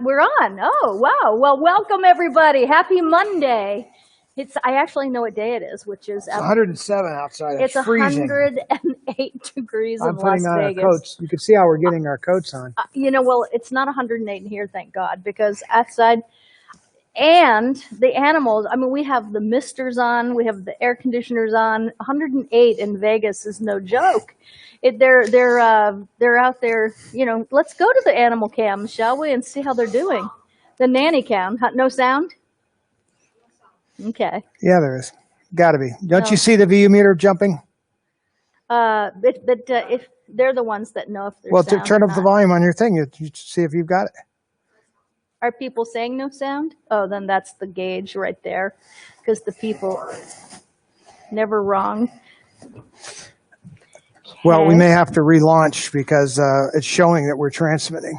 We're on. Oh, wow. Well, welcome everybody. Happy Monday. I actually know what day it is, which is it's 107 outside. It's freezing. 108 degrees in I'm Las putting on Vegas. our coats. You can see how we're getting our coats on. Well, it's not 108 in here, thank God, because outside and the animals. I mean, we have the misters on, we have the air conditioners on. 108 in Vegas is no joke. They're out there. Let's go to the animal cams, shall we, and see how they're doing. The nanny cam. No sound. Okay. Yeah, there is. Got to be. Don't you see the VU meter jumping? If they're the ones that know if there's well, sound turn or up the not. volume on your thing. You see if you've got it. Are people saying no sound? Oh, then that's the gauge right there, because the people never wrong. Well, we may have to relaunch because it's showing that we're transmitting.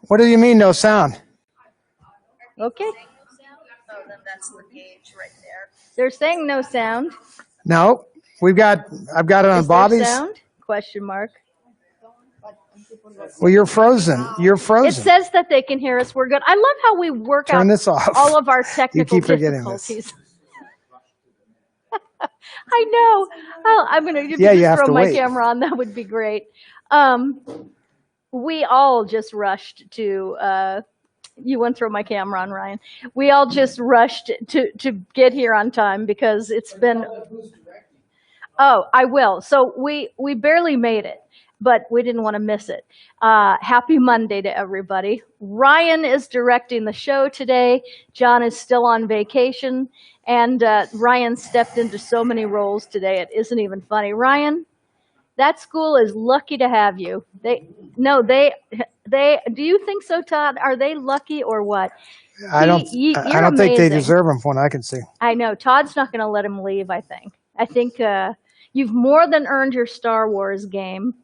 What do you mean, no sound? Okay. Oh, then that's the gauge right there. They're saying no sound. No, I've got it on Bobby's. Sound? Question mark. Well, you're frozen. You're frozen. It says that they can hear us. We're good. I love how we work Turn out this off. all of our technical difficulties. I know. I'm going to just throw my camera on. That would be great. We all just rushed to. You want to throw my camera on, Ryan? We all just rushed to get here on time because it's been. Oh, I will. So we barely made it, but we didn't want to miss it. Happy Monday to everybody. Ryan is directing the show today. John is still on vacation, and Ryan stepped into so many roles today. It isn't even funny. Ryan, that school is lucky to have you. They do you think so, Todd? Are they lucky or what? I don't think they deserve them from what I can see. I know. Todd's not going to let him leave, I think you've more than earned your Star Wars game.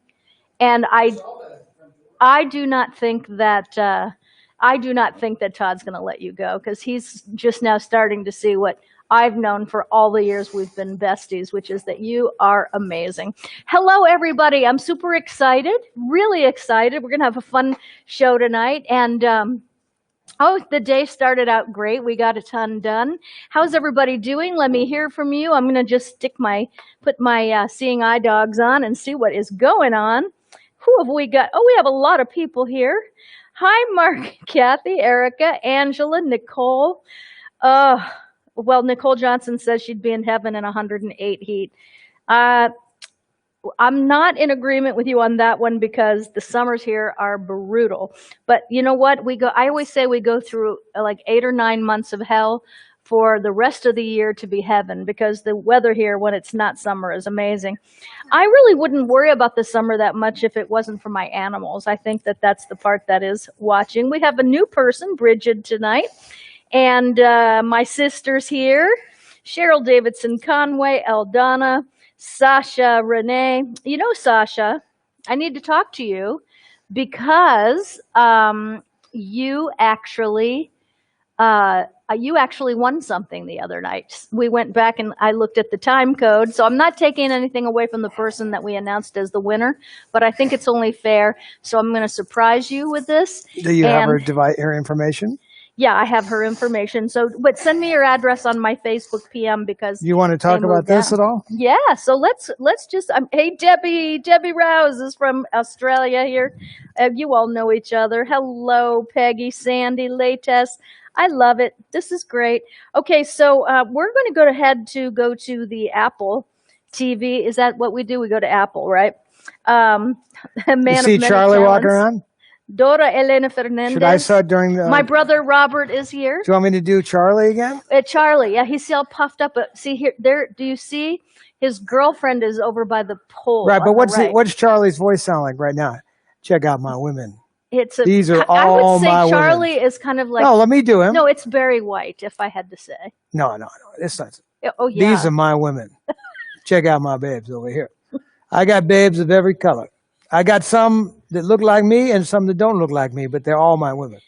And I do not think that Todd's going to let you go, because he's just now starting to see what I've known for all the years we've been besties, which is that you are amazing. Hello, everybody. I'm super excited, really excited. We're going to have a fun show tonight. And the day started out great. We got a ton done. How's everybody doing? Let me hear from you. I'm going to just put my seeing eye dogs on and see what is going on. Who have we got? Oh, we have a lot of people here. Hi, Mark, Kathy, Erica, Angela, Nicole. Well, Nicole Johnson says she'd be in heaven in 108 heat. I'm not in agreement with you on that one because the summers here are brutal. But you know what? I always say we go through like 8 or 9 months of hell for the rest of the year to be heaven, because the weather here when it's not summer is amazing. I really wouldn't worry about the summer that much if it wasn't for my animals. I think that that's the part that is watching. We have a new person, Bridget, tonight. And my sisters here, Cheryl Davidson Conway, Eldana, Sasha, Renee. You know, Sasha, I need to talk to you because you actually won something the other night. We went back and I looked at the time code. So I'm not taking anything away from the person that we announced as the winner, but I think it's only fair. So I'm going to surprise you with this. Do you have her information? Yeah, I have her information. So, but send me your address on my Facebook PM because you want to talk about this at all? Yeah. So let's just. Hey, Debbie Rouse is from Australia here. You all know each other. Hello, Peggy, Sandy, Latex. I love it. This is great. Okay, so we're going to go to the Apple TV. Is that what we do? We go to Apple, right? You see Charlie walking around? Dora Elena Fernandez. Should I start during the... My brother Robert is here. Do you want me to do Charlie again? Charlie, yeah, he's all puffed up. But see here, do you see his girlfriend is over by the pole? Right, but what's Charlie's voice sound like right now? Check out my women. These are all my women. I would say Charlie is kind of like... No, let me do him. No, it's Barry White, if I had to say. No, it's not. Oh, yeah. These are my women. Check out my babes over here. I got babes of every color. I got some that look like me and some that don't look like me, but they're all my women.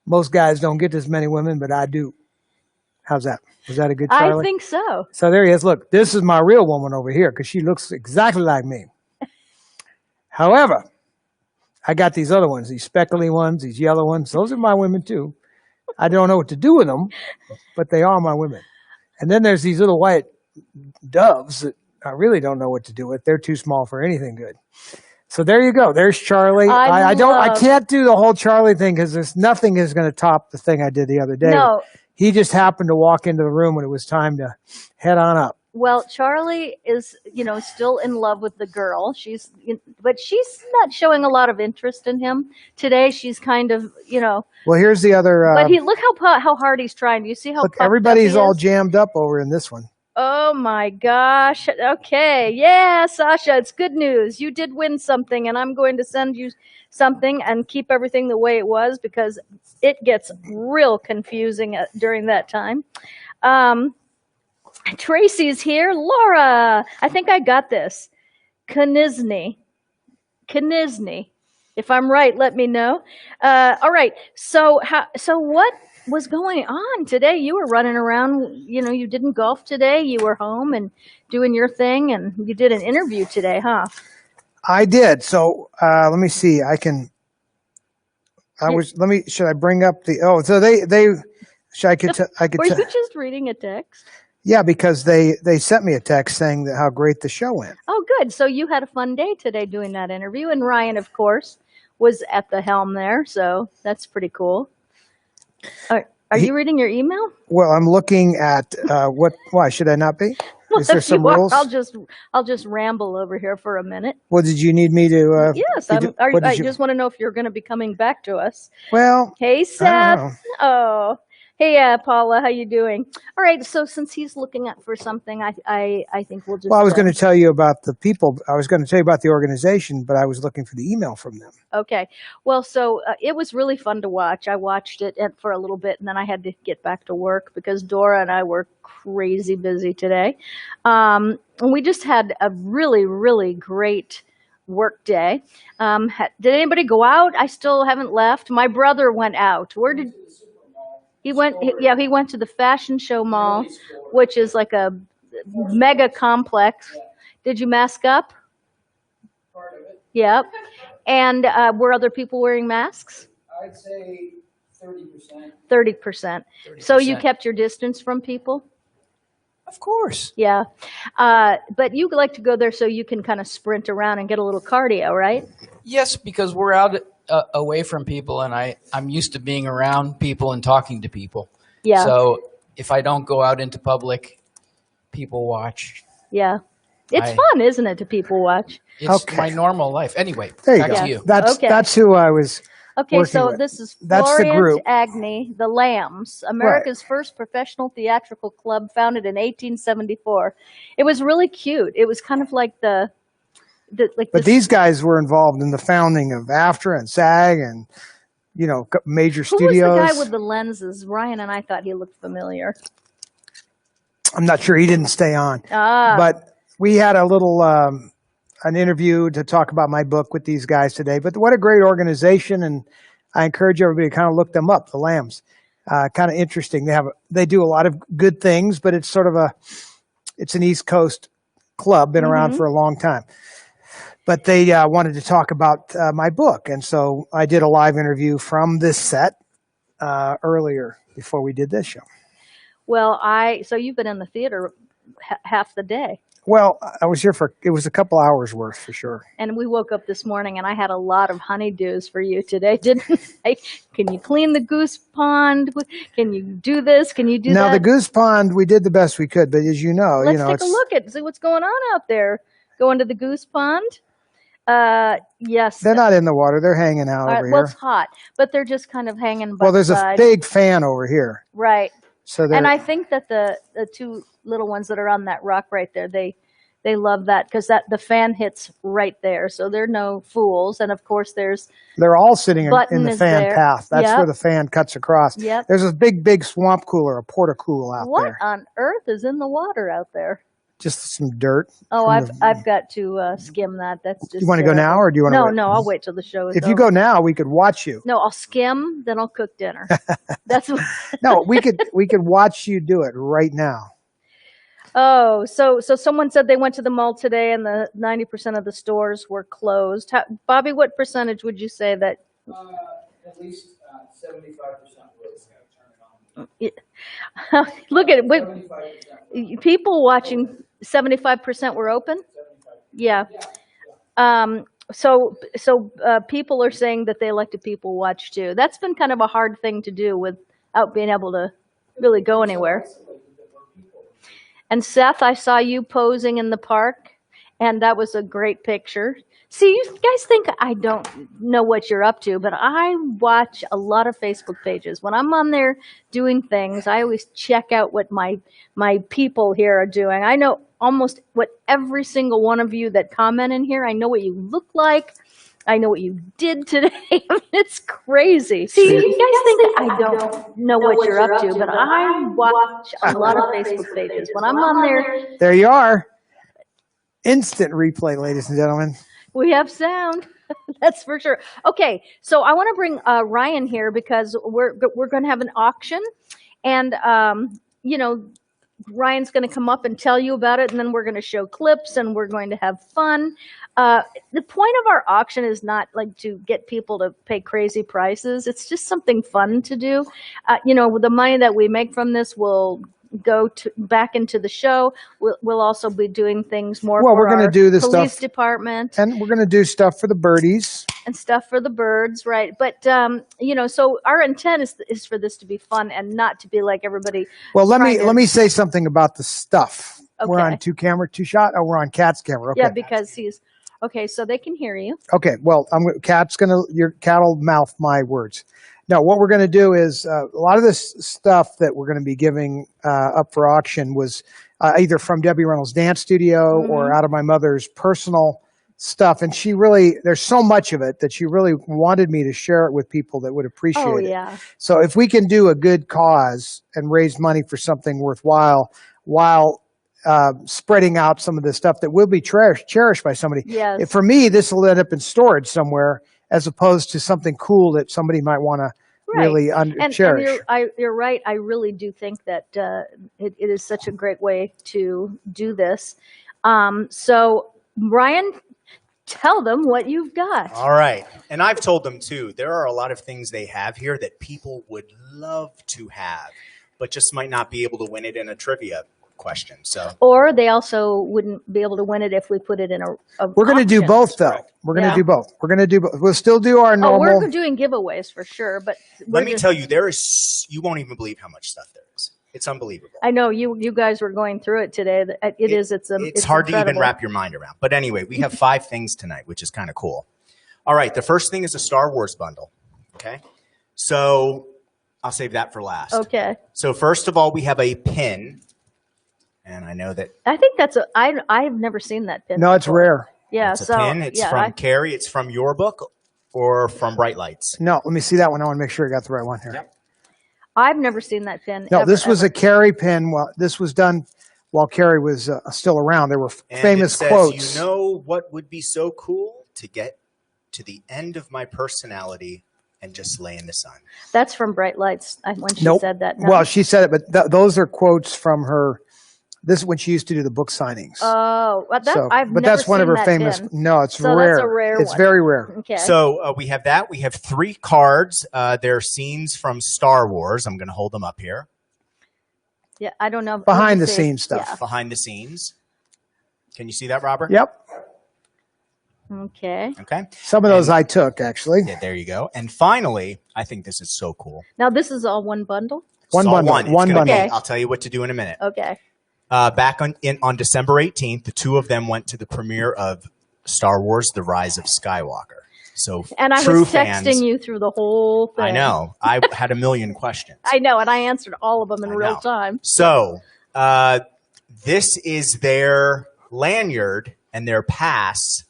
Most guys don't get this many women, but I do. How's that? Was that a good Charlie? I think so. So there he is. Look, this is my real woman over here because she looks exactly like me. However, I got these other ones, these speckly ones, these yellow ones. Those are my women too. I don't know what to do with them, but they are my women. And then there's these little white doves that I really don't know what to do with. They're too small for anything good. So there you go. There's Charlie. I can't do the whole Charlie thing because there's nothing is going to top the thing I did the other day. No. He just happened to walk into the room when it was time to head on up. Well, Charlie is, still in love with the girl. But she's not showing a lot of interest in him today. She's kind of, Well, here's the other. But look how hard he's trying. Do you see how? Look, everybody's all jammed up over in this one. Oh my gosh. Okay. Yeah, Sasha, it's good news. You did win something, and I'm going to send you something and keep everything the way it was because it gets real confusing during that time. Tracy's here. Laura, I think I got this. Knisny. If I'm right, let me know. All right. So what was going on today? You were running around. You didn't golf today. You were home and doing your thing, and you did an interview today, huh? I did. So let me see. Should I bring up the? Oh, so they. I could. Were you just reading a text? Yeah, because they sent me a text saying how great the show went. Oh, good. So you had a fun day today doing that interview, and Ryan, of course, was at the helm there. So that's pretty cool. Are you reading your email? Well, I'm looking at what. Why should I not be? Is there some rules? I'll just ramble over here for a minute. Well, did you need me to? Yes, I just want to know if you're going to be coming back to us. Well, hey Seth. Oh. Hey, Paula, how you doing? All right, so since he's looking up for something, I think we'll just... Well, I was going to tell you about the people. I was going to tell you about the organization, but I was looking for the email from them. Okay. Well, so it was really fun to watch. I watched it for a little bit, and then I had to get back to work because Dora and I were crazy busy today. And we just had a really, really great work day. Did anybody go out? I still haven't left. My brother went out. Where did... He went to the Fashion Show Mall, which is like a mega complex. Did you mask up? Part of it. Yep. And were other people wearing masks? I'd say 30%. 30%. So you kept your distance from people? Of course. Yeah. But you like to go there so you can kind of sprint around and get a little cardio, right? Yes, because we're out away from people, and I'm used to being around people and talking to people. Yeah. So if I don't go out into public, people watch. Yeah. It's fun, isn't it, to people watch? It's my normal life. Anyway, there you back go. to you. That's who I was. Okay, so with. this is That's the Florian group. Agnew, the Lambs, America's first professional theatrical club, founded in 1874. It was really cute. It was kind of like But these guys were involved in the founding of AFTRA and SAG and, major studios. Who was the guy with the lenses? Ryan and I thought he looked familiar. I'm not sure. He didn't stay on. But we had a little an interview to talk about my book with these guys today. But what a great organization, and I encourage everybody to kind of look them up, the Lambs. Kind of interesting. They do a lot of good things, but it's sort of it's an East Coast club, been around for a long time. But they wanted to talk about my book, and so I did a live interview from this set earlier before we did this show. Well, so you've been in the theater half the day. Well, I was here it was a couple hours worth for sure. And we woke up this morning and I had a lot of honeydews for you today, didn't I? Can you clean the goose pond? Can you do this? Can you do that? Now, the goose pond, we did the best we could, but as you know, let's take a look at see what's going on out there. Going to the goose pond? Yes. They're not in the water. They're hanging out over here. Well, it's hot, but they're just kind of hanging by Well, there's the side. a big fan over here. Right. So and I think that the two little ones that are on that rock right there, they love that because the fan hits right there. So they're no fools. And of course they're all sitting in the fan there. path. That's where the fan cuts across. Yep. There's a big swamp cooler, a porta cool out there. What on earth is in the water out there? Just some dirt. Oh, I've got to skim that. That's just. You want to go now, or do you want to? No, I'll wait till the show is over. If you go now, we could watch you. No, I'll skim, then I'll cook dinner. That's what. No, we could watch you do it right now. Oh, so someone said they went to the mall today and the 90% of the stores were closed. Bobby, what percentage would you say that? At least 75% was. Look at it. People watching, 75% were open? Yeah. So people are saying that they like to people watch too. That's been kind of a hard thing to do without being able to really go anywhere. And Seth, I saw you posing in the park, and that was a great picture. See, you guys think I don't know what you're up to, but I watch a lot of Facebook pages. When I'm on there doing things, I always check out what my people here are doing. I know almost what every single one of you that comment in here. I know what you look like. I know what you did today. I mean, it's crazy. See, you guys think I don't know what you're up to, but I watch a lot of Facebook pages. When I'm on there. There you are. Instant replay, ladies and gentlemen. We have sound. That's for sure. Okay, so I want to bring Ryan here because we're going to have an auction. And, Ryan's going to come up and tell you about it, and then we're going to show clips, and we're going to have fun. The point of our auction is not like to get people to pay crazy prices. It's just something fun to do. The money that we make from this will go back into the show. We'll also be doing things more for we're going to do this police stuff, department. And we're going to do stuff for the birdies. And stuff for the birds, right? But, so our intent is for this to be fun and not to be like everybody. Well, let me say something about the stuff. Okay. We're on two shot. Oh, we're on Kat's camera. Okay. Yeah, because okay, so they can hear you. Okay, well, Kat will mouth my words. No, what we're going to do is a lot of this stuff that we're going to be giving up for auction was either from Debbie Reynolds' dance studio or out of my mother's personal stuff. And there's so much of it that she really wanted me to share it with people that would appreciate it. So if we can do a good cause and raise money for something worthwhile while spreading out some of the stuff that will be cherished by somebody. Yes. For me, this will end up in storage somewhere as opposed to something cool that somebody might want to really cherish. And you're right. I really do think that it is such a great way to do this. So, Ryan, tell them what you've got. All right. And I've told them, too, there are a lot of things they have here that people would love to have, but just might not be able to win it in a trivia question. Or they also wouldn't be able to win it if we put it in a We're going to do both, though. We're going to do both. We're going to do both. We'll still do our normal. We're doing giveaways for sure, but let me tell you, you won't even believe how much stuff there is. It's unbelievable. I know you guys were going through it today. It's hard incredible. to even wrap your mind around. But anyway, we have 5 things tonight, which is kind of cool. All right, the first thing is a Star Wars bundle. Okay, so I'll save that for last. Okay. So first of all, we have a pin. And I know that. I think I've never seen that pin. No, it's rare. Yeah, it's a pin. It's from Carrie. It's from your book or from Bright Lights? No, let me see that one. I want to make sure I got the right one here. Yep. I've never seen that pin. No, this was a Carrie pin. Well, this was done while Carrie was still around. There were famous quotes. You know what would be so cool? To get to the end of my personality and just lay in the sun. That's from Bright Lights when she said that. No? Well, she said it, but those are quotes from her. This is when she used to do the book signings. Oh, but that's one of her famous. Pin. No, it's so rare. That's a rare it's one. very rare. Okay. So we have that. We have 3 cards. They're scenes from Star Wars. I'm going to hold them up here. Yeah, I don't know. Behind the scenes stuff. Yeah. Behind the scenes. Can you see that, Robert? Yep. Okay. Okay. Some of those I took, actually. Yeah, there you go. And finally, I think this is so cool. Now, this is all one bundle? One bundle. One bundle. Okay. I'll tell you what to do in a minute. Okay. Back on December 18th, the 2 of them went to the premiere of Star Wars: The Rise of Skywalker. So, and I was texting you through the whole thing. I know. I had a million questions. I know, and I answered all of them in real time. So, this is their lanyard and their pass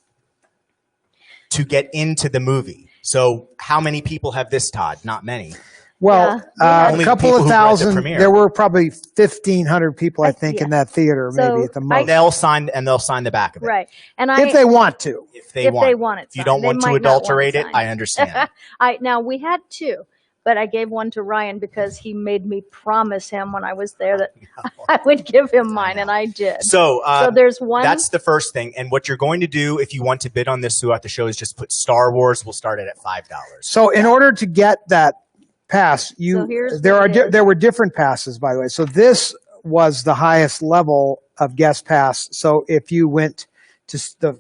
to get into the movie. So, how many people have this, Todd? Not many. Well, a couple of thousand. There were probably 1,500 people, I think, in that theater, maybe at the most. They'll sign the back of it, right? And if they want to, if they want it. Signed. If you don't want to adulterate it, I understand. Now we had 2, but I gave one to Ryan because he made me promise him when I was there that I would give him mine, and I did. So there's one. That's the first thing. And what you're going to do if you want to bid on this throughout the show is just put Star Wars. We'll start it at $5. So in order to get that pass, there were different passes, by the way. So this was the highest level of guest pass. So if you went to the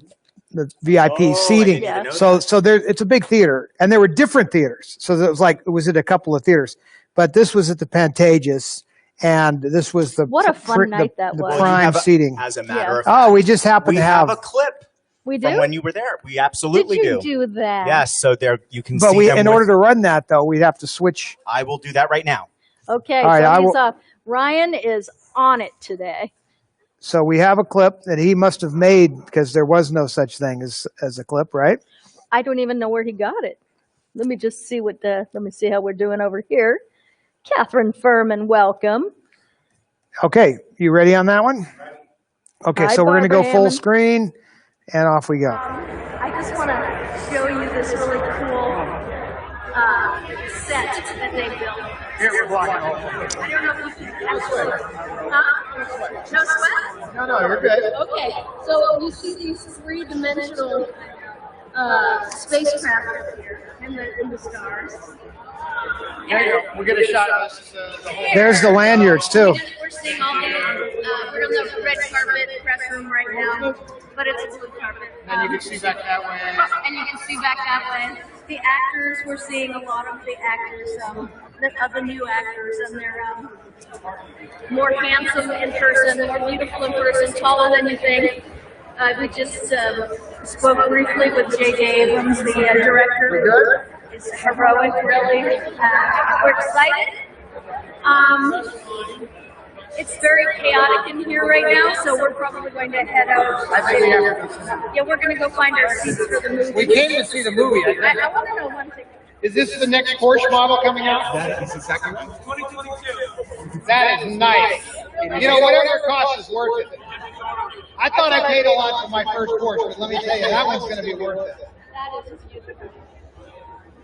VIP seating, so there, it's a big theater, and there were different theaters. So it was at a couple of theaters, but this was at the Pantages, and this was the what a fun night that was. The prime seating. As a matter of fact, we just happened to have a clip. We do? From when you were there. We absolutely do. Did you do that? Yes, so there you can but see them in order to run that, though, we'd have to switch. I will do that right now. Okay, so Ryan is on it today. So we have a clip that he must have made because there was no such thing as a clip, right? I don't even know where he got it. Let me just see let me see how we're doing over here. Catherine Furman, welcome. Okay, you ready on that one? Okay, so we're going to go full screen, and off we go. I just want to show you this really cool set that they built. Here, we're blocking all. I don't know if you can actually. No sweat? No, you're good. Okay, so you see these three-dimensional spacecraft in the stars. There you go. We'll get a shot of this. There's the lanyards, too. We're seeing all the, we're in the red carpet press room right now, but it's a blue carpet. And you can see back that way. And you can see back that way. The actors, we're seeing a lot of the actors, of the new actors, and they're more handsome in person, more beautiful in person, taller than you think. We just spoke briefly with J.J. Abrams, the director. It's heroic, really. We're excited. It's very chaotic in here right now, so we're probably going to head out. I think we have Yeah, we're going to go find our seats for the movie. We came to see the movie. I want to know one thing. Is this the next Porsche model coming out? That is exactly right. 2022. That is nice. You know, whatever it costs is worth it. I thought I paid a lot for my first Porsche, but let me tell you, that one's going to be worth it. That is beautiful.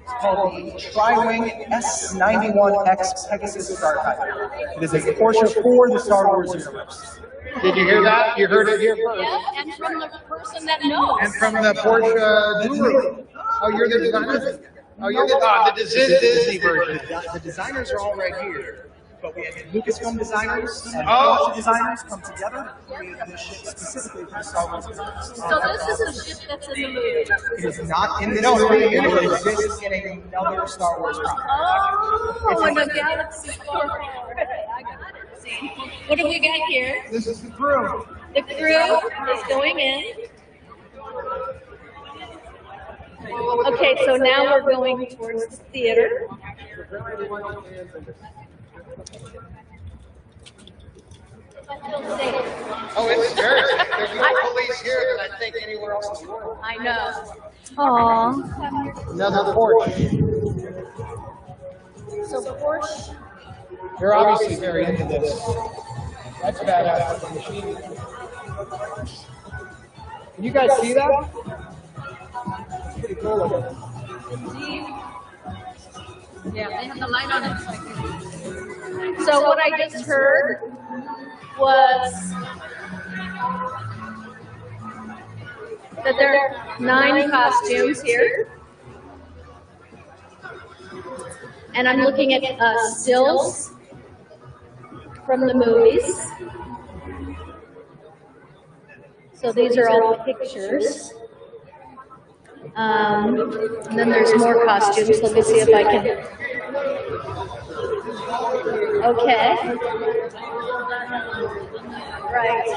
It's called the Tri-Wing S91X Pegasus Starfighter. It is a Porsche for the Star Wars universe. Did you hear that? You heard it here first. Yeah, and from the person that knows. And from the Porsche guru. Oh, you're the designer? Oh, you're the Disney version. The designers are all right here. But we had Lucasfilm designers and Oh. Porsche designers come together to create this ship specifically for the Star Wars universe. So this is a ship that's in the movie. It is not in the movie. It exists in another Star Wars property. Oh, in the galaxy. I got it. See, what do we got here? This is the crew. The crew is going in. Okay, so now we're going towards the theater. Oh, it's very. There's more police here than I think anywhere else in the world. I know. Aww. Another Porsche. So Porsche. They're obviously very into this. That's badass. Can you guys see that? It's pretty cool looking. Yeah, they have the light on it. So what I just heard was that there are 9 costumes here. And I'm looking at stills from the movies. So these are all pictures. And then there's more costumes. Let me see if I can. Okay. Right.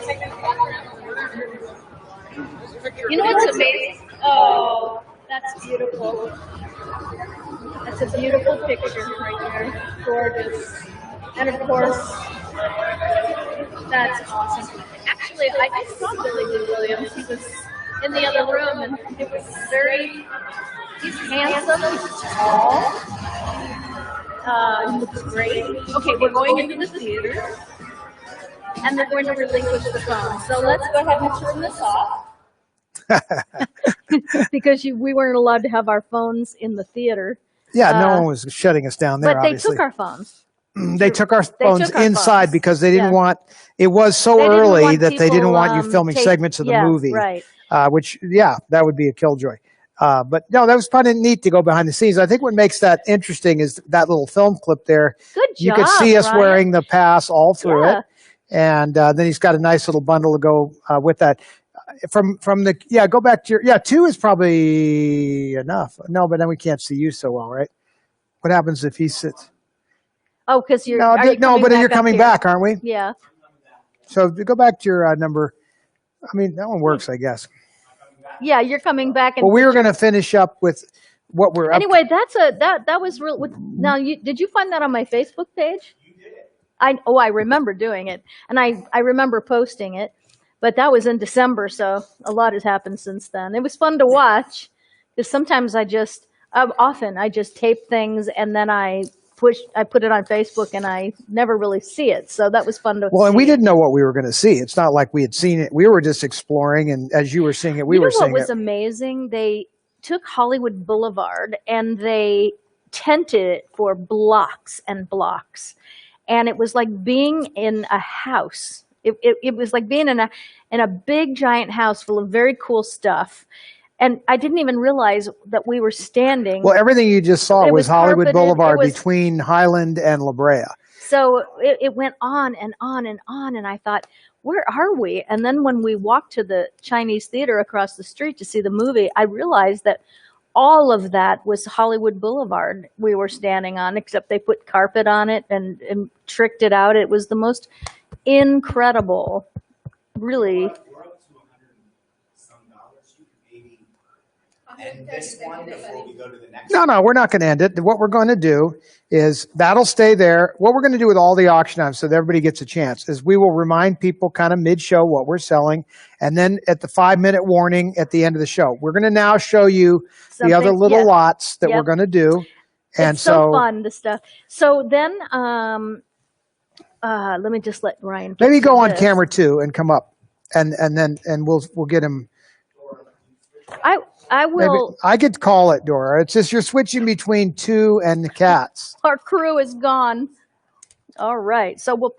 You know what's amazing? Oh, that's beautiful. That's a beautiful picture right there. Gorgeous. And of course, that's awesome. Actually, I just saw Billy D. Williams. He was in the other room, and it was he's handsome, he's tall, he looks great. Okay, we're going into the theater, and they're going to relinquish the phone. So let's go ahead and turn this off. Because we weren't allowed to have our phones in the theater. Yeah, no one was shutting us down there, But they obviously. took our phones. They took our phones took our inside phones. because they didn't Yeah. want, it was so They didn't early want that they didn't people, want you filming segments of the yeah, movie. right. Which, yeah, that would be a killjoy. But no, that was kind of neat to go behind the scenes. I think what makes that interesting is that little film clip there. Good job, You could see us Ryan. wearing the pass all through Yeah. it. And then he's got a nice little bundle to go with that. From the, go back to your, 2 is probably enough. No, but then we can't see you so well, right? What happens if he sits? Oh, because you're No, are you coming but back you're up coming here? back, aren't we? Yeah. So go back to your number. I mean, that one works, I guess. Yeah, you're coming back. And Well, we were going to finish up with what we're up anyway, that was real. Now, did you find that on my Facebook page? You did. I remember doing it, and I remember posting it, but that was in December, so a lot has happened since then. It was fun to watch because sometimes often I just tape things and then I put it on Facebook and I never really see it. So that was fun to see. Well, and we didn't know what we were going to see. It's not like we had seen it. We were just exploring, and as you were seeing it, we were seeing it. What was amazing? They took Hollywood Boulevard and they tented it for blocks and blocks. And it was like being in a house. It was like being in a big giant house full of very cool stuff. And I didn't even realize that we were standing. Well, everything you just saw was Hollywood carpeted. Boulevard between Highland and La Brea. So it went on and on and on. And I thought, where are we? And then when we walked to the Chinese theater across the street to see the movie, I realized that all of that was Hollywood Boulevard we were standing on, except they put carpet on it and tricked it out. It was the most incredible, really. End this one before we go to the next No, we're not going to end it. What we're going to do is that'll stay there. What we're going to do with all the auction items so that everybody gets a chance is we will remind people kind of mid-show what we're selling. And then at the 5-minute warning at the end of the show, we're going to now show you the other little lots that we're going to do. And it's so fun, this stuff. So then, let me just let Ryan. Maybe go on camera too and come up and we'll get him. I will. Maybe, I could call it, Dora. It's just you're switching between 2 and the cats. Our crew is gone. All right, so we'll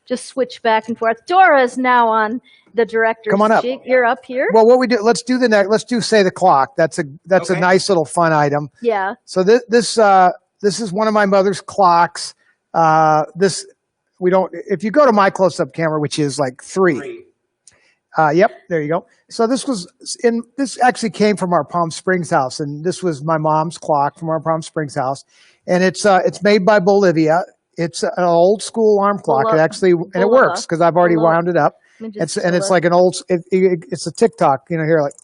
just switch back and forth. Dora is now on the director's Come on up. sheet. You're up here. Well, what we do? Let's do the next. Let's do say the clock. That's a nice little fun item. Yeah. So this is one of my mother's clocks. We don't. If you go to my close-up camera, which is like 3. Yep, there you go. So this actually came from our Palm Springs house, and this was my mom's clock from our Palm Springs house, and it's made by Bolivia. It's an old school alarm clock. It actually and it works because I've already wound it up. It's like an old. It's a TikTok. Here, like,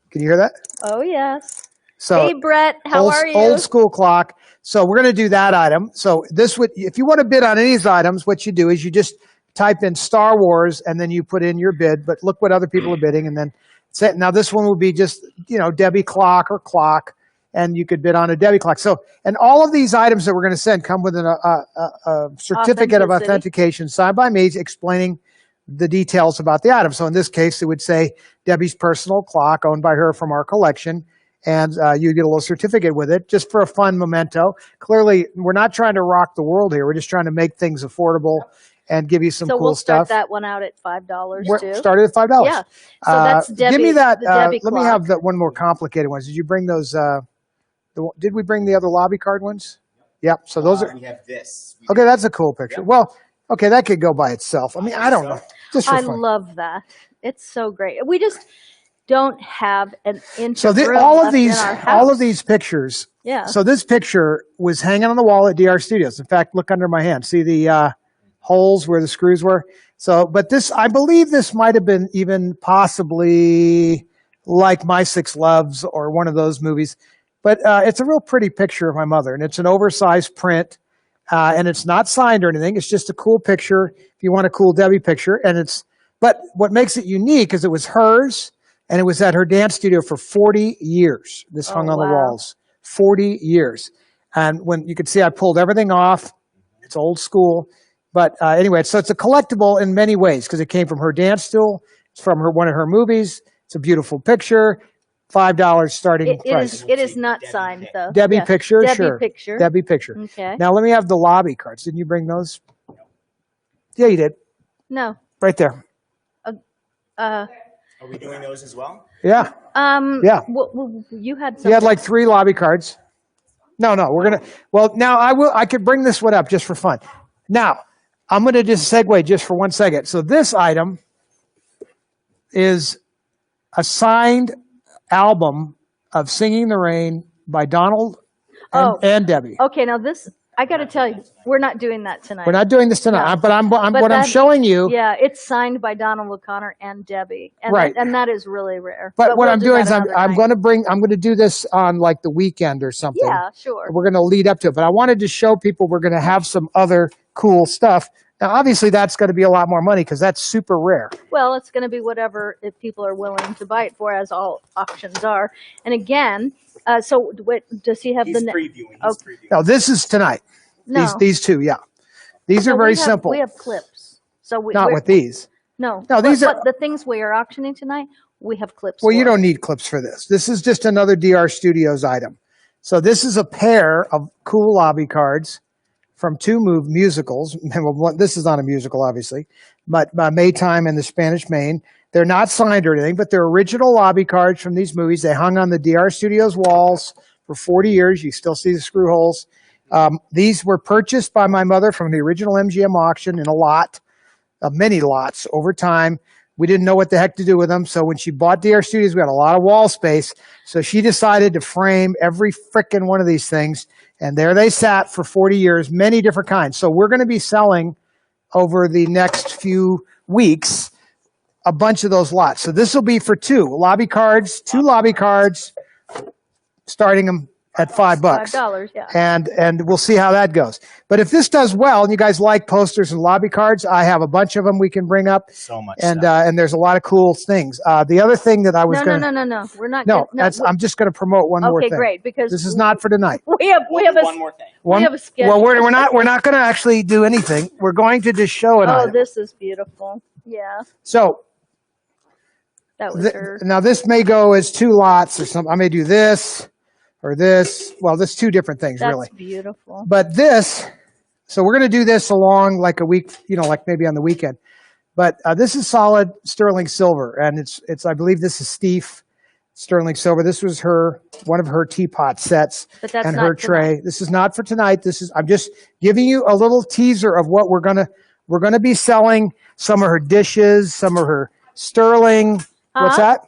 can you hear that? Oh yes. So hey Brett, how are you? Old school clock. So we're going to do that item. So if you want to bid on any of these items, what you do is you just type in Star Wars and then you put in your bid, but look what other people are bidding and then say, now this one will be just, Debbie clock or clock, and you could bid on a Debbie clock. So, and all of these items that we're going to send come with a certificate of authentication signed by me explaining the details about the item. So in this case, it would say Debbie's personal clock owned by her from our collection. And you get a little certificate with it just for a fun memento. Clearly, we're not trying to rock the world here. We're just trying to make things affordable and give you some cool stuff. So we'll start that one out at $5 too. Started at $5. Yeah. So that's Debbie. Give me that. Debbie let me have that one more complicated ones. Did you bring those? Did we bring the other lobby card ones? Yep. So those are. We have this. Okay, that's a cool picture. Yep. Well, okay, that could go by itself. I mean, I don't know. Just for fun. Love that. It's so great. We just don't have an inch. So all of these pictures. Yeah. So this picture was hanging on the wall at DR Studios. In fact, look under my hand. See the holes where the screws were. So, but I believe this might have been even possibly like My Six Loves or one of those movies. But it's a real pretty picture of my mother, and it's an oversized print, and it's not signed or anything. It's just a cool picture. If you want a cool Debbie picture, but what makes it unique is it was hers, and it was at her dance studio for 40 years. This hung on the walls, 40 years. And when you can see, I pulled everything off. It's old school. But anyway, so it's a collectible in many ways because it came from her dance stool. It's from one of her movies. It's a beautiful picture. $5 starting It price. is. It is not signed though. Debbie Yeah. picture, Debbie sure. picture. Debbie picture. Okay. Now let me have the lobby cards. Didn't you bring those? Yeah, you did. No. Right there. Are we doing those as well? Yeah. Yeah. You had something. You had like 3 lobby cards. No, we're gonna. Well, now I could bring this one up just for fun. Now I'm gonna just segue just for 1 second. So this item is a signed album of "Singing in the Rain" by Donald and Debbie. Okay, now this, I got to tell you, we're not doing that tonight. We're not doing this tonight, No. but I'm But what I'm that- showing you. Yeah, it's signed by Donald O'Connor and Debbie, and Right. and that is really rare. But what we'll I'm do doing that is another I'm night. going to do this on like the weekend or something. Yeah, sure. We're going to lead up to it, but I wanted to show people we're going to have some other cool stuff. Now, obviously, that's going to be a lot more money because that's super rare. Well, it's going to be whatever if people are willing to buy it for, as all auctions are. And again, so what, does he have He's the? previewing. Oh, He's previewing. Now, this is tonight. No, These 2, yeah. These No, are very we have, simple. We have clips. So Not we're- with these. No, No, these but are- the things we are auctioning tonight. We have clips. Well, you for. don't need clips for this. This is just another DR Studios item. So this is a pair of cool lobby cards from 2 musicals. This is not a musical, obviously, but Maytime and the Spanish Main. They're not signed or anything, but they're original lobby cards from these movies. They hung on the DR Studios walls for 40 years. You still see the screw holes. These were purchased by my mother from the original MGM auction in a lot, many lots over time. We didn't know what the heck to do with them. So when she bought DR Studios, we had a lot of wall space. So she decided to frame every frickin' one of these things. And there they sat for 40 years, many different kinds. So we're going to be selling over the next few weeks a bunch of those lots. So this will be for 2 lobby cards, 2 lobby cards, starting them at $5. $5, yeah. And we'll see how that goes. But if this does well, and you guys like posters and lobby cards, I have a bunch of them we can bring up. So much And stuff. and there's a lot of cool things. The other thing that I was No, going to no. We're not. no, gonna- I'm just going to promote one more Okay, thing. great, because This is not for tonight. we have One more thing. One, we have a schedule. well, we're not going to actually do anything. We're going to just show it. Oh, this is beautiful. Yeah, So that was her. now this may go as 2 lots or something. I may do this or this. Well, there's 2 different things That's really. beautiful. But this, so we're going to do this along like a week, like maybe on the weekend. But this is solid sterling silver, and it's I believe this is Steve sterling silver. This was one of her teapot sets But that's and not her tray. tonight. This is not for tonight. I'm just giving you a little teaser of what we're gonna be selling. Some of her dishes, some of her sterling. What's that?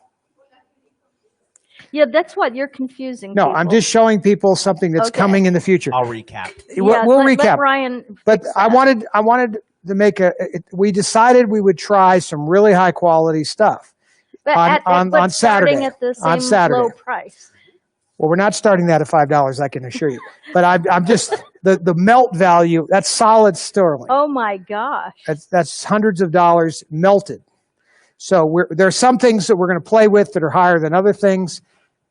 Yeah, that's what you're confusing. No, people. I'm just showing people something that's Okay. coming in the future. I'll recap. Yeah, we'll let recap. Ryan. But fix I that. wanted to make we decided we would try some really high quality stuff But on but Saturday. starting at the same On Saturday. low price. Well, we're not starting that at $5, I can assure you. But I'm just the melt value. That's solid sterling. Oh my gosh! That's hundreds of dollars melted. So there are some things that we're going to play with that are higher than other things.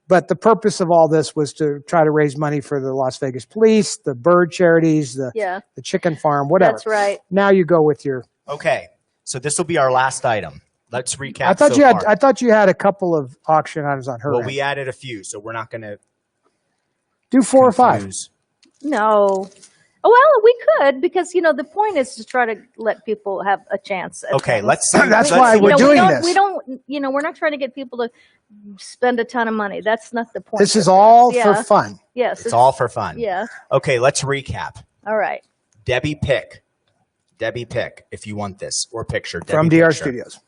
But the purpose of all this was to try to raise money for the Las Vegas police, the bird charities, the chicken farm, whatever. That's right. Now you go with your. Okay, so this will be our last item. Let's recap. I thought so you had. far. I thought you had a couple of auction items on her. Well, end. we added a few, so we're not going to Do 4 or 5. confuse. No. Well, we could, because the point is to try to let people have a chance. At Okay, things. let's. That's let's- why we're doing we this. We don't. We're not trying to get people to spend a ton of money. That's not the point. This is of all this. for Yeah. fun. Yes, It's all for fun. Yeah. Okay, let's recap. All right. Debbie pick, if you want this, or picture Debbie From DR picture. Studios.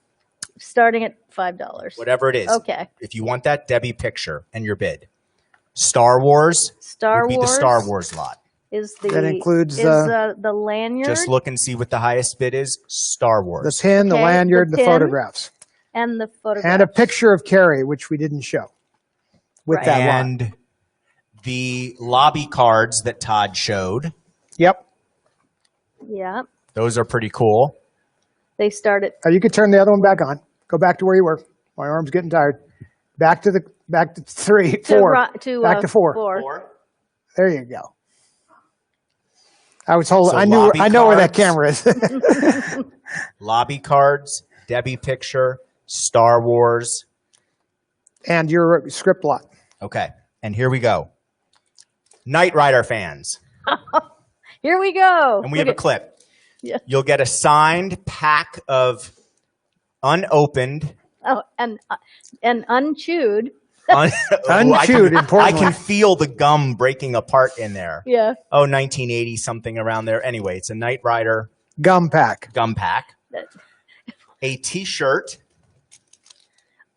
Starting at $5. Whatever it is. Okay. If you want that Debbie picture and your bid, Star Wars Star would be the Wars Star Wars lot. Is the That includes the lanyard Just look and see what the highest bid is. Star The Wars. pin, the Okay, lanyard, the the pin. photographs. and the photograph And a picture of Carrie, which we didn't show with Right. that lot. And the lobby cards that Todd showed. Yep. Yeah. Those are pretty cool. They started. You could turn the other one back on. Go back to where you were. My arm's getting tired. Back to 3, 4. Back to 4. There you go. I was holding. So I knew. lobby I know where that cards. camera is. Lobby cards, Debbie picture, Star Wars. And your script block. Okay. And here we go. Knight Rider fans. Here we go. And we have a clip. Yeah. You'll get a signed pack of unopened. Oh, and unchewed. Unchewed, I importantly. can feel the gum breaking apart in there. Yeah. Oh, 1980 something around there. Anyway, it's a Knight Rider Gum pack. gum pack. A T-shirt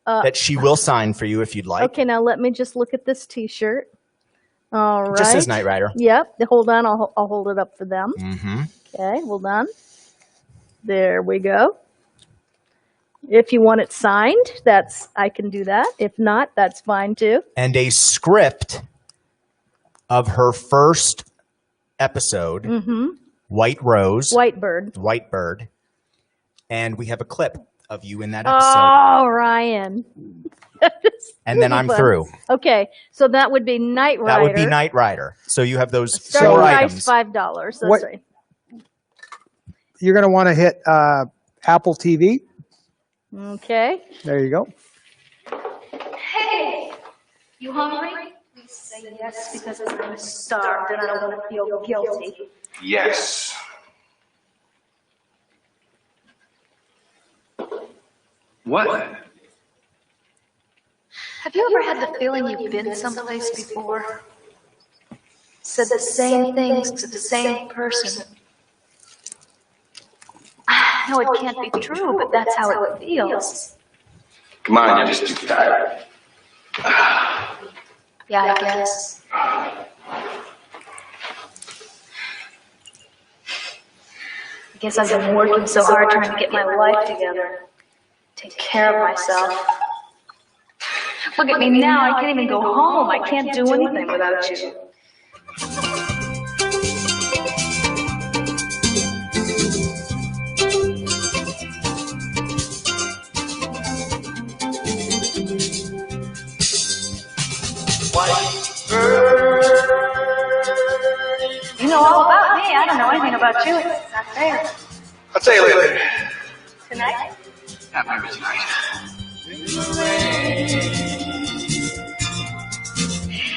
that she will sign for you if you'd like. Okay, now let me just look at this T-shirt. All right. Just says Knight Rider. Yep. Hold on. I'll hold it up for them. Mm-hmm. Okay, hold on. There we go. If you want it signed, I can do that. If not, that's fine too. And a script of her first episode, White Rose. White Bird. White Bird. And we have a clip of you in that episode. Oh, Ryan. And then I'm through. Okay, so that would be Knight Rider. That would be Knight Rider. So you have those Starting four price items. $5. That's What- right. You're going to want to hit Apple TV. Okay. There you go. Hey, you hungry? Please say yes because I'm starved and I don't want to feel guilty. Yes. What? Have you ever had the feeling you've been someplace before? Said the same things to the same person? I know it can't be true, but that's how it feels. Come on, you're just too tired. Yeah, I guess. I guess I've been working so hard trying to get my life together. Take care of myself. Look at me now, I can't even go home. I can't do anything without you. You know all about me. I don't know anything about you. It's not fair. I'll tell you later. Tonight? Not maybe tonight.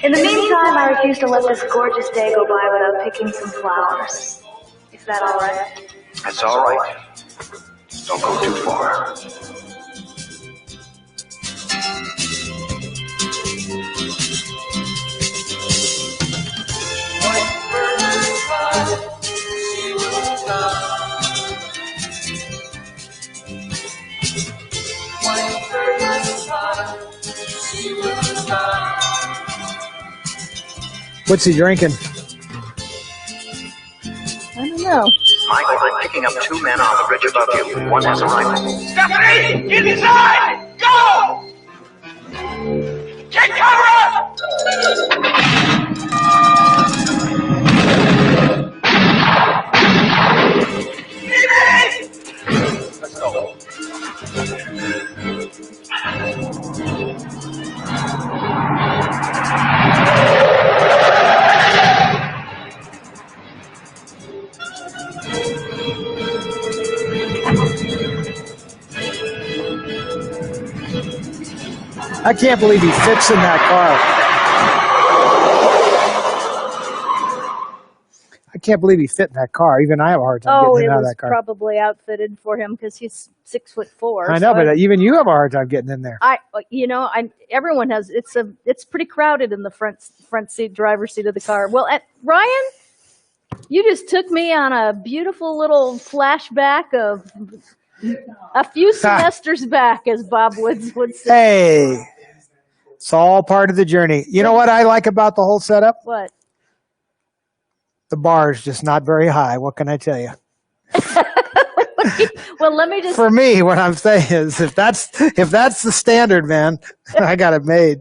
In the meantime, I refuse to let this gorgeous day go by without picking some flowers. Is that all right? That's all right. Don't go too far. What's he drinking? I don't know. Michael, I'm picking up two men on the bridge above you. One has a rifle. Stephanie! Inside! Go! Take cover! Let's go. I can't believe he fits in that car. I can't believe he fit in that car. Even I have a hard time Oh, getting it in and out of was that car. probably outfitted for him because he's 6'4". I know, so but even you have a hard time getting in there. everyone has. It's pretty crowded in the front seat, driver's seat of the car. Well, Ryan, you just took me on a beautiful little flashback of a few semesters back, as Bob would say. Hey, it's all part of the journey. You know what I like about the whole setup? What? The bar is just not very high. What can I tell you? Well, let me just. For me, what I'm saying is, if that's the standard, man, I got it made.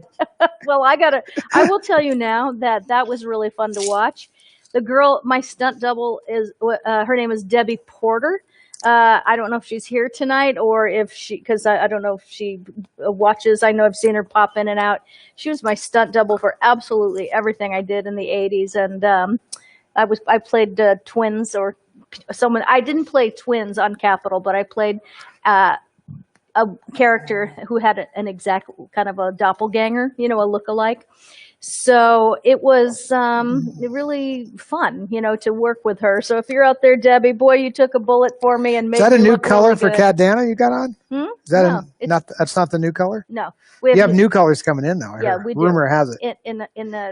Well, I will tell you now that was really fun to watch. The girl, my stunt double her name is Debbie Porter. I don't know if she's here tonight or because I don't know if she watches. I know I've seen her pop in and out. She was my stunt double for absolutely everything I did in the 80s. And I played twins or someone. I didn't play twins on Capitol, but I played a character who had an exact kind of a doppelganger, a lookalike. So it was really fun, to work with her. So if you're out there, Debbie, boy, you took a bullet for me and made. Is that a me new look color really for good. Cat Dana you got on? Is that No, that's not the new color? No, You have new colors coming in though. Yeah, we do. Rumor has it. In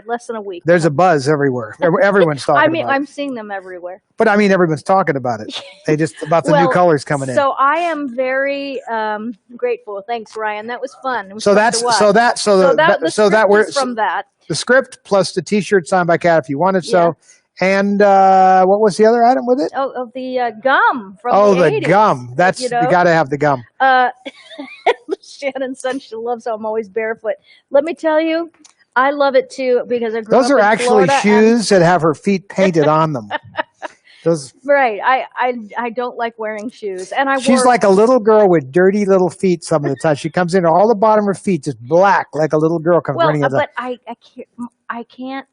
less than a week. There's a buzz everywhere. Everyone's talking about it. I'm seeing them everywhere. But I mean, everyone's talking about it. They just about the new colors coming in. So I am very grateful. Thanks, Ryan. That was fun. It was So fun to watch. From that. The script plus the T-shirt signed by Cat if you wanted so. And what was the other item with it? Oh, the gum from the 80s. The gum. That's you got to have the gum. Shannon said she loves how I'm always barefoot. Let me tell you, I love it too because I grew Those up are in actually Florida shoes that have her feet painted on them. Those. Right. I don't like wearing shoes, and She's like a little girl with dirty little feet. Some of the time she comes in, all the bottom of her feet just black, like a little girl comes running. But I can't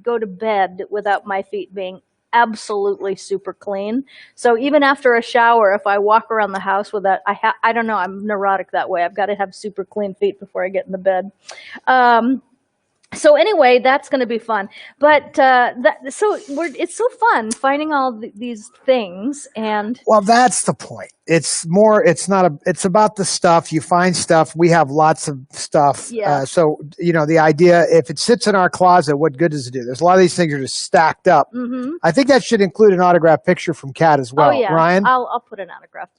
go to bed without my feet being absolutely super clean. So even after a shower, if I walk around the house with that, I don't know, I'm neurotic that way. I've got to have super clean feet before I get in the bed. So anyway, that's going to be fun. But it's so fun finding all these things. And well, that's the point. It's about the stuff. You find stuff. We have lots of stuff. Yeah. So the idea, if it sits in our closet, what good does it do? There's a lot of these things that are just stacked up. Mm-hmm. I think that should include an autograph picture from Kat as well. Oh yeah, Ryan, I'll put an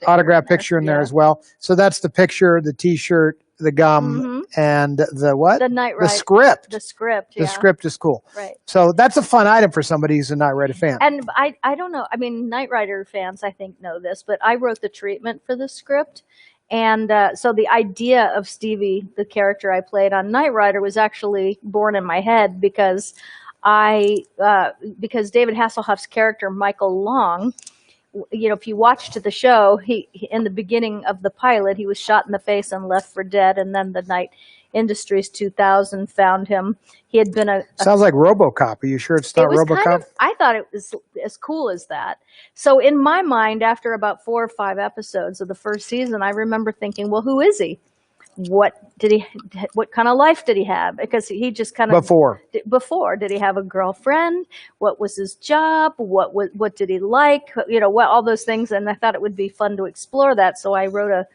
autograph picture in there as well. So that's the picture, the T-shirt, the gum, and the what? The Knight Rider. The script. The script, yeah. The script is cool. Right. So that's a fun item for somebody who's a Knight Rider fan. And I don't know. I mean, Knight Rider fans, I think, know this, but I wrote the treatment for the script. And so the idea of Stevie, the character I played on Knight Rider, was actually born in my head because David Hasselhoff's character, Michael Long, if you watched the show, he in the beginning of the pilot, he was shot in the face and left for dead. And then the Night Industries 2000 found him. He had been sounds like RoboCop. Are you sure it's not RoboCop? I thought it was as cool as that. So in my mind, after about 4 or 5 episodes of the first season, I remember thinking, well, who is he? What kind of life did he have? Because he just kind of before did he have a girlfriend? What was his job? What did he like? All those things. And I thought it would be fun to explore that. So I wrote a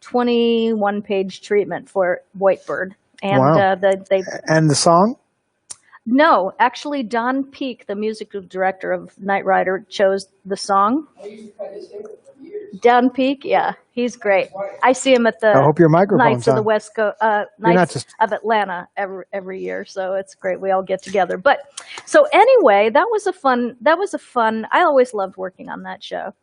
21-page treatment for Whitebird. And wow. And the song? No, actually, Don Peake, the musical director of Knight Rider, chose the song. Don Peake, yeah, he's great. I see him at the I hope your microphone's Nights of the on. West Coast, Nights of Atlanta every year. So it's great. We all get together. But so anyway, that was a fun. I always loved working on that show.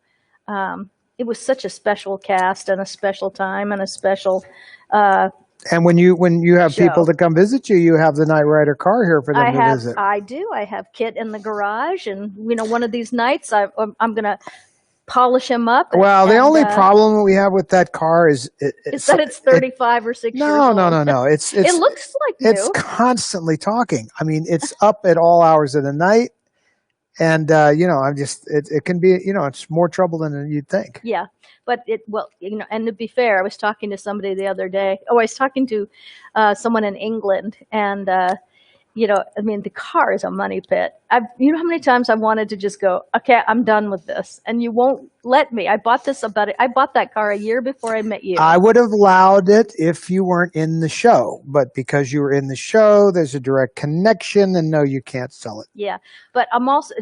It was such a special cast and a special time and a special. And when you have show. people to come visit you, you have the Knight Rider car here for them to visit. I do. I have Kit in the garage, and one of these nights I'm going to polish him up. Well, the only problem we have with that car is that it's 35 or 6 years old. No. It looks like new. It's constantly talking. I mean, it's up at all hours of the night, and it can be it's more trouble than you'd think. Yeah, but and to be fair, I was talking to somebody the other day. I was talking to someone in England, and the car is a money pit. How many times I've wanted to just go, okay, I'm done with this, and you won't let me. I bought that car a year before I met you. I would have allowed it if you weren't in the show, but because you were in the show, there's a direct connection, and no, you can't sell it. Yeah, but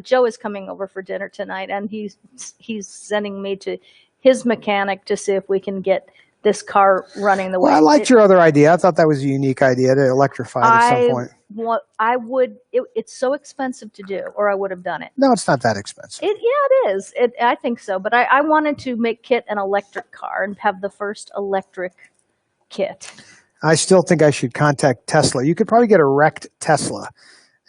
Joe is coming over for dinner tonight, and he's sending me to his mechanic to see if we can get this car running the way. Well, I liked your other idea. I thought that was a unique idea to electrify it at some point. It's so expensive to do, or I would have done it. No, it's not that expensive. It is. I think so. But I wanted to make Kit an electric car and have the first electric Kit. I still think I should contact Tesla. You could probably get a wrecked Tesla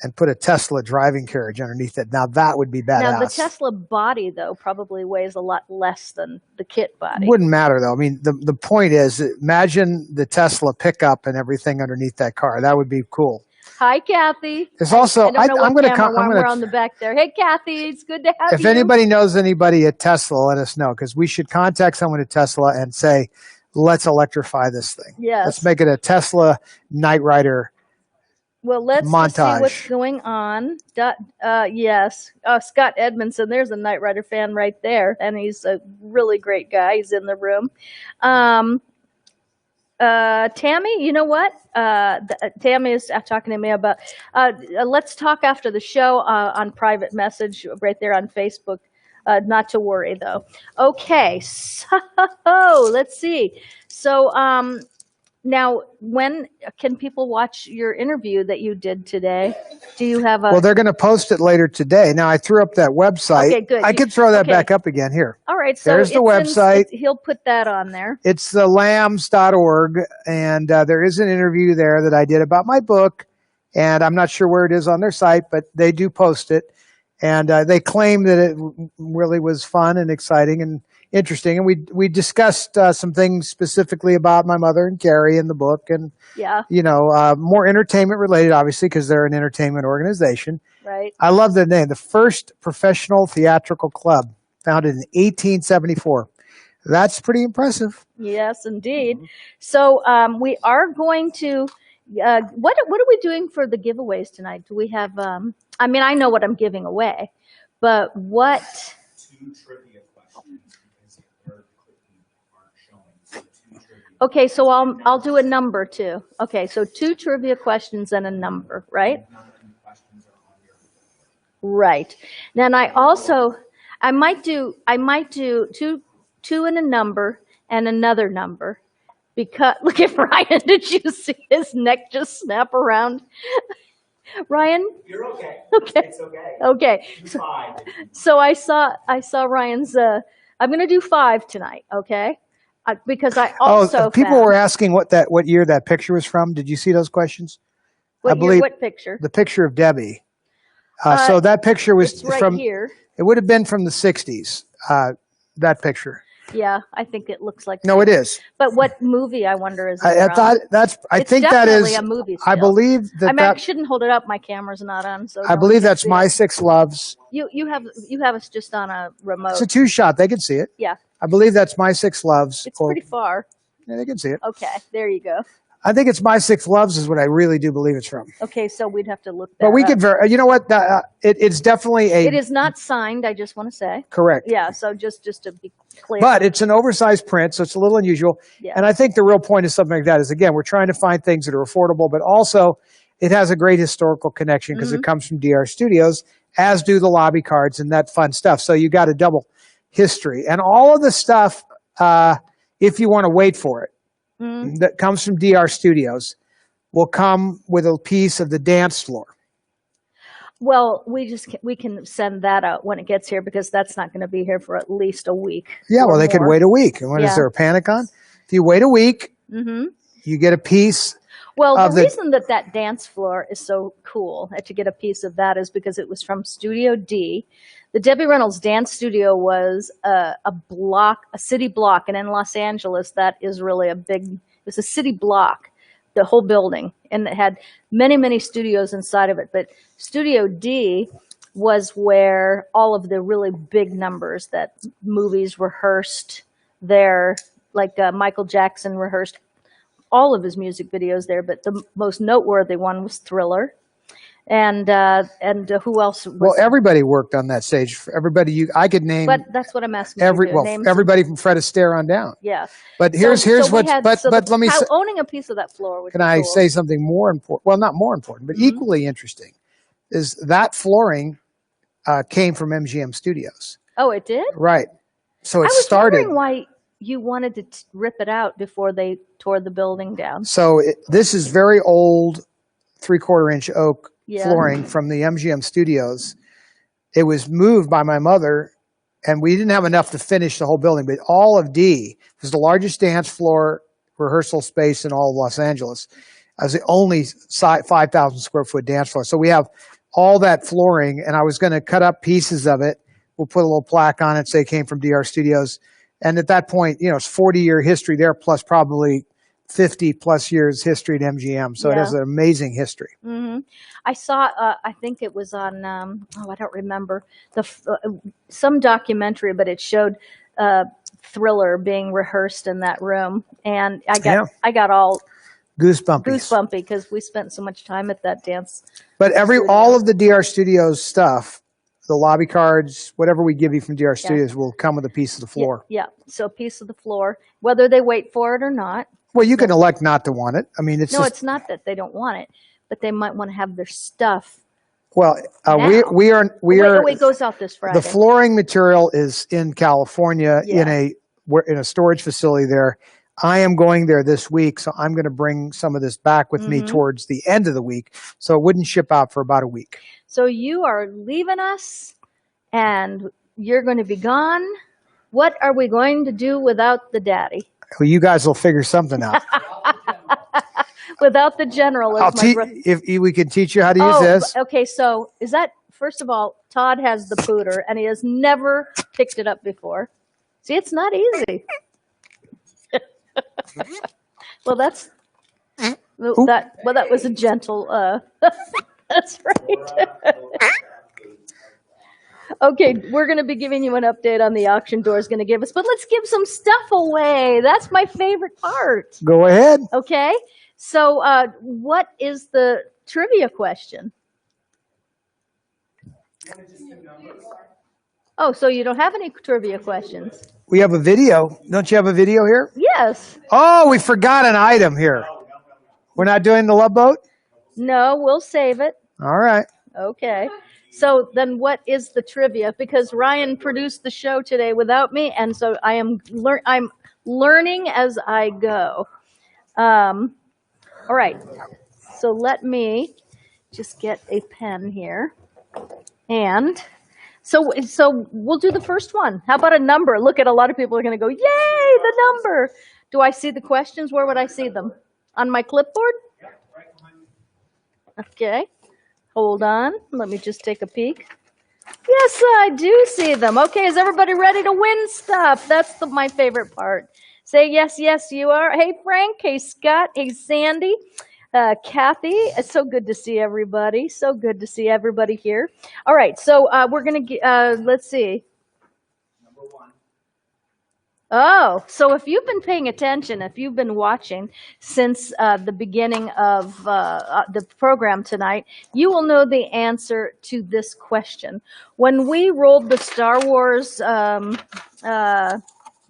and put a Tesla driving carriage underneath it. Now that would be badass. Now the Tesla body, though, probably weighs a lot less than the Kit body. Wouldn't matter, though. I mean, the point is, imagine the Tesla pickup and everything underneath that car. That would be cool. Hi, Kathy. There's also I'm going to come. We're on the back there. Hey, Kathy, it's good to have you. If anybody knows anybody at Tesla, let us know, because we should contact someone at Tesla and say, let's electrify this thing. Yes. Let's make it a Tesla Knight Rider Well, let's see montage. what's going on. Yes. Scott Edmondson, there's a Knight Rider fan right there, and he's a really great guy. He's in the room. Tammy, you know what? Tammy is talking to me about, let's talk after the show on private message right there on Facebook. Not to worry, though. Okay, so let's see. So now, when can people watch your interview that you did today? Do you have a... Well, they're going to post it later today. Now, I threw up that website. Okay, good. I could throw that okay. back up again here. All right, so there's the website. He'll put that on there. It's thelambs.org, and there is an interview there that I did about my book, and I'm not sure where it is on their site, but they do post it, and they claim that it really was fun and exciting and interesting, and we discussed some things specifically about my mother and Carrie in the book, and more entertainment related, obviously, because they're an entertainment organization. Right. I love the name, the first professional theatrical club, founded in 1874. That's pretty impressive. Yes, indeed. So we are going to. What are we doing for the giveaways tonight? Do we have? I mean, I know what I'm giving away, but what? 2 trivia questions because they're aren't showing. So 2 trivia. Okay, so I'll do a number too. Okay, so 2 trivia questions and a number, right? Right. Then I might do 2 and a number and another number, because look at Ryan. Did you see his neck just snap around? Ryan? You're okay. Okay. It's okay. Okay. Do 5. So I saw Ryan's. I'm going to do 5 tonight. Okay. Because I also people were asking what year that picture was from. Did you see those questions? What picture? The picture of Debbie. So that picture was it's right from here. It would have been from the 60s. That picture. Yeah, I think it looks like. No, it is. But what movie? I wonder is. I think that is a movie. Still. I believe that. I shouldn't hold it up. My camera's not on, so. I believe that's My 6 Loves. You have us just on a remote. It's a 2-shot. They can see it. Yeah. I believe that's My 6 Loves. It's pretty far. Yeah, they can see it. Okay, there you go. I think it's My 6 Loves is what I really do believe it's from. Okay, so we'd have to look that But we up. could you know what? It's definitely It is not signed, I just want to say. Correct. Yeah, so just to be clear. But it's an oversized print, so it's a little unusual. Yeah. And I think the real point of something like that is, again, we're trying to find things that are affordable, but also it has a great historical connection because it comes from DR Studios, as do the lobby cards and that fun stuff. So you got a double history. And all of the stuff, if you want to wait for it, that comes from DR Studios, will come with a piece of the dance floor. Well, we can send that out when it gets here, because that's not going to be here for at least a week. Yeah, well, they could wait a week. And is there a panic on? If you wait a week, you get a piece. Well, the reason that dance floor is so cool to get a piece of that is because it was from Studio D. The Debbie Reynolds Dance Studio was a city block, and in Los Angeles, that is really it was a city block, the whole building, and it had many, many studios inside of it. But Studio D was where all of the really big numbers that movies rehearsed there, like Michael Jackson rehearsed all of his music videos there, but the most noteworthy one was Thriller. And who else? Well, everybody worked on that stage. Everybody I could name. But that's what I'm asking. Everybody from Fred Astaire on down. Yeah. But here's what's. But let me say. Owning a piece of that floor. Can I say something more important? Well, not more important, but equally interesting, is that flooring came from MGM Studios. Oh, it did? Right. So it started. I was wondering why you wanted to rip it out before they tore the building down. So this is very old, 3/4-inch oak flooring from the MGM Studios. It was moved by my mother, and we didn't have enough to finish the whole building, but all of D was the largest dance floor rehearsal space in all of Los Angeles. It was the only 5,000 square foot dance floor. So we have all that flooring, and I was going to cut up pieces of it. We'll put a little plaque on it, say it came from DR Studios. And at that point, it's 40-year history there, plus probably 50 plus years history at MGM. So it has an amazing history. I saw, I think it was on, I don't remember, some documentary, but it showed Thriller being rehearsed in that room, and I got all goosebumpy because we spent so much time at that dance. But all of the DR Studios stuff, the lobby cards, whatever we give you from DR Studios will come with a piece of the floor. Yeah. So a piece of the floor, whether they wait for it or not. Well, you can elect not to want it. I mean, it's not that they don't want it, but they might want to have their stuff. Well, we are. It goes out this Friday. The flooring material is in California in a storage facility there. I am going there this week, so I'm going to bring some of this back with me towards the end of the week, so it wouldn't ship out for about a week. So you are leaving us, and you're going to be gone. What are we going to do without the daddy? Well, you guys will figure something out. Without the general, if we can teach you how to use this. Okay, so is that, first of all, Todd has the pooter, and he has never picked it up before. See, it's not easy. Well, that was a gentle. That's right. Okay, we're going to be giving you an update on the auction Door's going to give us, but let's give some stuff away. That's my favorite part. Go ahead. Okay, so what is the trivia question? Oh, so you don't have any trivia questions? We have a video. Don't you have a video here? Yes. Oh, we forgot an item here. We're not doing the Love Boat? No, we'll save it. All right. Okay. So then what is the trivia? Because Ryan produced the show today without me, and so I'm learning as I go. All right. So let me just get a pen here. And so we'll do the first one. How about a number? Look, at a lot of people are going to go, yay, the number. Do I see the questions? Where would I see them? On my clipboard? Okay. Hold on. Let me just take a peek. Yes, I do see them. Okay, is everybody ready to win stuff? That's my favorite part. Say yes, yes, you are. Hey, Frank. Hey, Scott. Hey, Sandy. Kathy. It's so good to see everybody. So good to see everybody here. All right, so we're going to, let's see. Number 1. Oh, so if you've been paying attention, if you've been watching since the beginning of the program tonight, you will know the answer to this question. When we rolled the Star Wars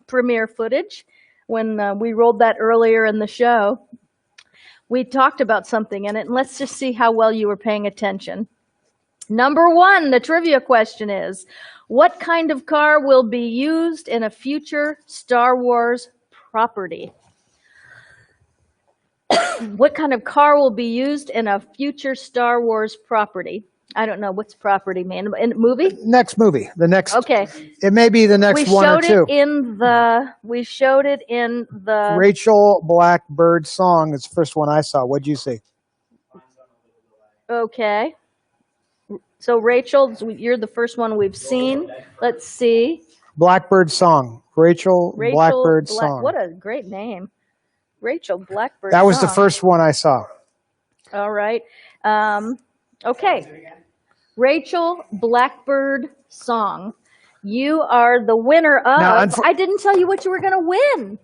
premiere footage, when we rolled that earlier in the show, we talked about something in it, and let's just see how well you were paying attention. Number 1, the trivia question is, what kind of car will be used in a future Star Wars property? What kind of car will be used in a future Star Wars property? I don't know. What's property mean? In movie? Next movie. The next. Okay. It may be the next one or two. We showed it in the Rachel Blackbird song. It's the first one I saw. What'd you see? Okay. So Rachel, you're the first one we've seen. Let's see. Blackbird song. Rachel Blackbird song. What a great name. Rachel Blackbird That was song. the first one I saw. All right. Okay. Rachel Blackbird song. You are the winner of. Now, I didn't tell you what you were going to win.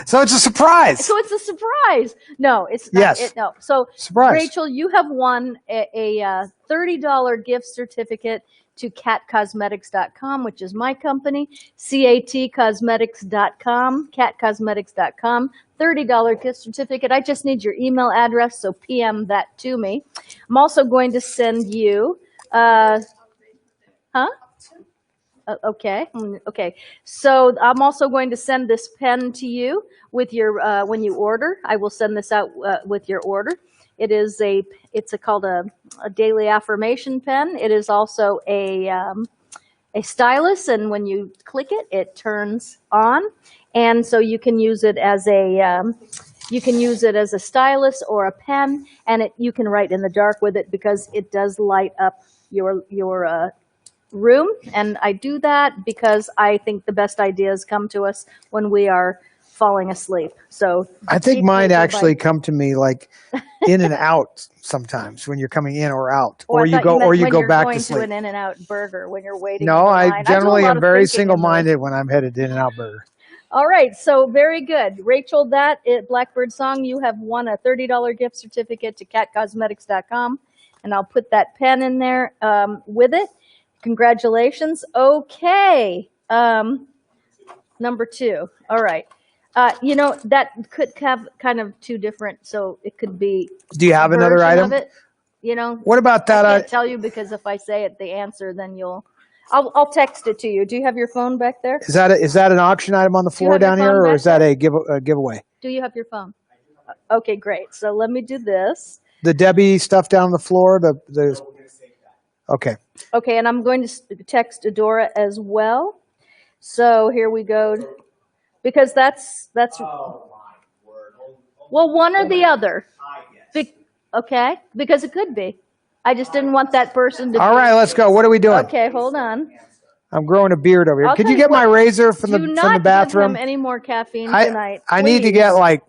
So it's a surprise. So it's a surprise. No, it's not. Yes. No. So surprise. Rachel, you have won a $30 gift certificate to catcosmetics.com, which is my company, catcosmetics.com, catcosmetics.com, $30 gift certificate. I just need your email address, so PM that to me. I'm also going to send you, Okay. So I'm also going to send this pen to you with your when you order. I will send this out with your order. It's called a daily affirmation pen. It is also a stylus, and when you click it, it turns on, and so you can use it as a stylus or a pen, and you can write in the dark with it because it does light up your room. And I do that because I think the best ideas come to us when we are falling asleep. So I think mine actually come to me like in and out sometimes when you're coming in or out, Oh, I or you thought go meant or you when go you're back going to sleep. an In-N-Out burger when you're waiting. No, in the I line. do a generally lot am of very thinking in those. single-minded when I'm headed to In-N-Out Burger. All right, so very good. Rachel, that Blackbird Song, you have won a $30 gift certificate to catcosmetics.com, and I'll put that pen in there with it. Congratulations. Okay, number 2. All right. That could have kind of two different, so it could be. Do you have a another version item? Of it. What about that? I can't tell you because if I say it, the answer, then I'll text it to you. Do you have your phone back there? Is that an auction item on the floor down here, or is that a giveaway? Do you have your phone? Okay, great. So let me do this. The Debbie stuff down on the floor. Okay. Okay, and I'm going to text Adora as well. So here we go. Because that's. Well, one or the other. Okay, because it could be. I just didn't want that person to. All right, let's go. What are we doing? Okay, hold on. I'm growing a beard over here. I'll Could tell you get my razor from the Do not bathroom? give him any more caffeine tonight. I need to please. get I'm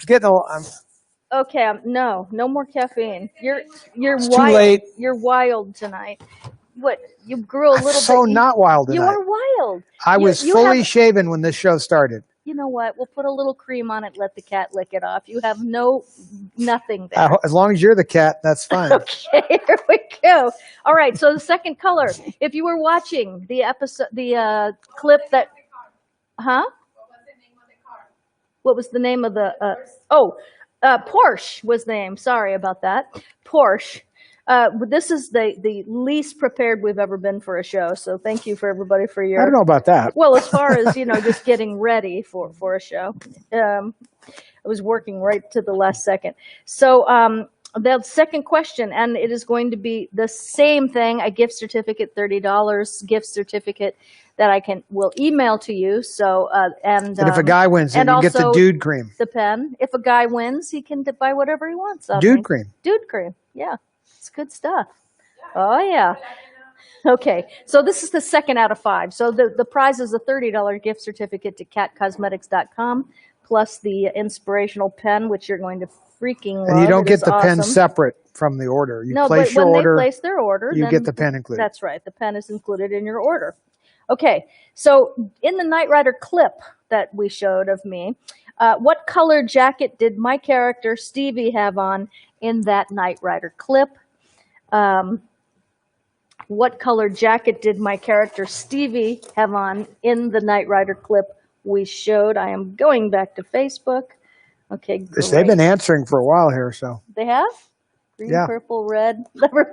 getting. Okay, no more caffeine. You're It's wild. too late. You're wild tonight. What? You grew a little bit. So not wild tonight. You are wild. I was fully shaven when this show started. You know what? We'll put a little cream on it. Let the cat lick it off. You have nothing there. As long as you're the cat, that's fine. Okay, here we go. All right. So the second color. If you were watching the episode, the clip that, What was the name of the? Porsche was the name. Sorry about that. Porsche. This is the least prepared we've ever been for a show. So thank you for everybody for your. I don't know about that. Well, as far as just getting ready for a show, I was working right to the last second. So the second question, and it is going to be the same thing: a gift certificate, $30 gift certificate that will email to you. So and if a guy wins, then you get the dude cream. The pen. If a guy wins, he can buy whatever he wants. Dude cream. Dude cream. Yeah. It's good stuff. Oh, yeah. Okay. So this is the second out of 5. So the prize is a $30 gift certificate to catcosmetics.com plus the inspirational pen, which you're going to freaking love. And you don't get the awesome. pen separate from the order. You no, place but your when order. They place their order, you then get the pen included. That's right. The pen is included in your order. Okay. So in the Knight Rider clip that we showed of me, what color jacket did my character Stevie have on in that Knight Rider clip? What color jacket did my character Stevie have on in the Knight Rider clip we showed? I am going back to Facebook. Okay, great. They've been answering for a while here, so. They have? Green, yeah. Purple, red. You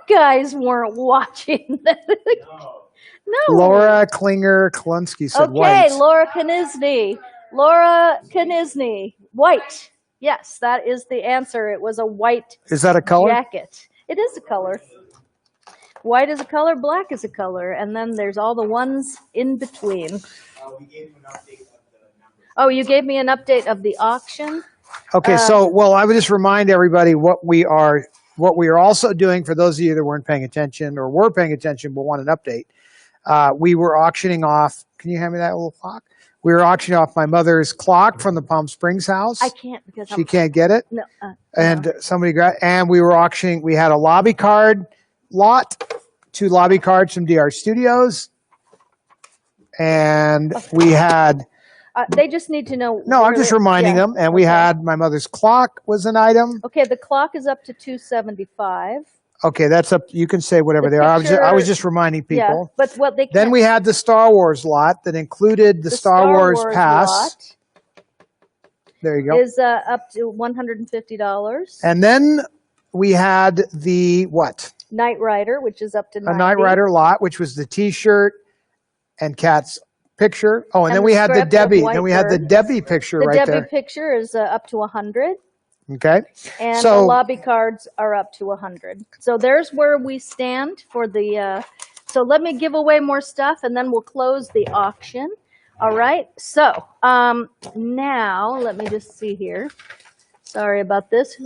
guys weren't watching. No. Laura Klinger-Klunsky said white. Okay, Laura Knisny. White. Yes, that is the answer. It was a white Is that a color? jacket. It is a color. White is a color, black is a color, and then there's all the ones in between. Oh, you gave me an update of the auction? Okay, I would just remind everybody what we are also doing for those of you that weren't paying attention or were paying attention but want an update. We were auctioning off, can you hand me that little clock? We were auctioning off my mother's clock from the Palm Springs house. I can't because she can't get it. No. And somebody and we were auctioning, we had a lobby card lot, 2 lobby cards from DR Studios. And we had... they just need to know. No, I'm just reminding them. And we had my mother's clock was an item. Okay, the clock is up to $275. Okay, that's up. You can say whatever they are. I was just reminding people. Yeah, but what they then we had the Star Wars lot that included the Star Wars pass. Lot there you go. Is up to $150. And then we had the what? Knight Rider, which is up to $90. A Knight Rider lot, which was the T-shirt and Kat's picture. Oh, and then we had the Debbie. Then we had the Debbie picture right there. The Debbie picture is up to $100. Okay. And the lobby cards are up to $100. So there's where we stand for the. So let me give away more stuff, and then we'll close the auction. All right. So now let me just see here. Sorry about this.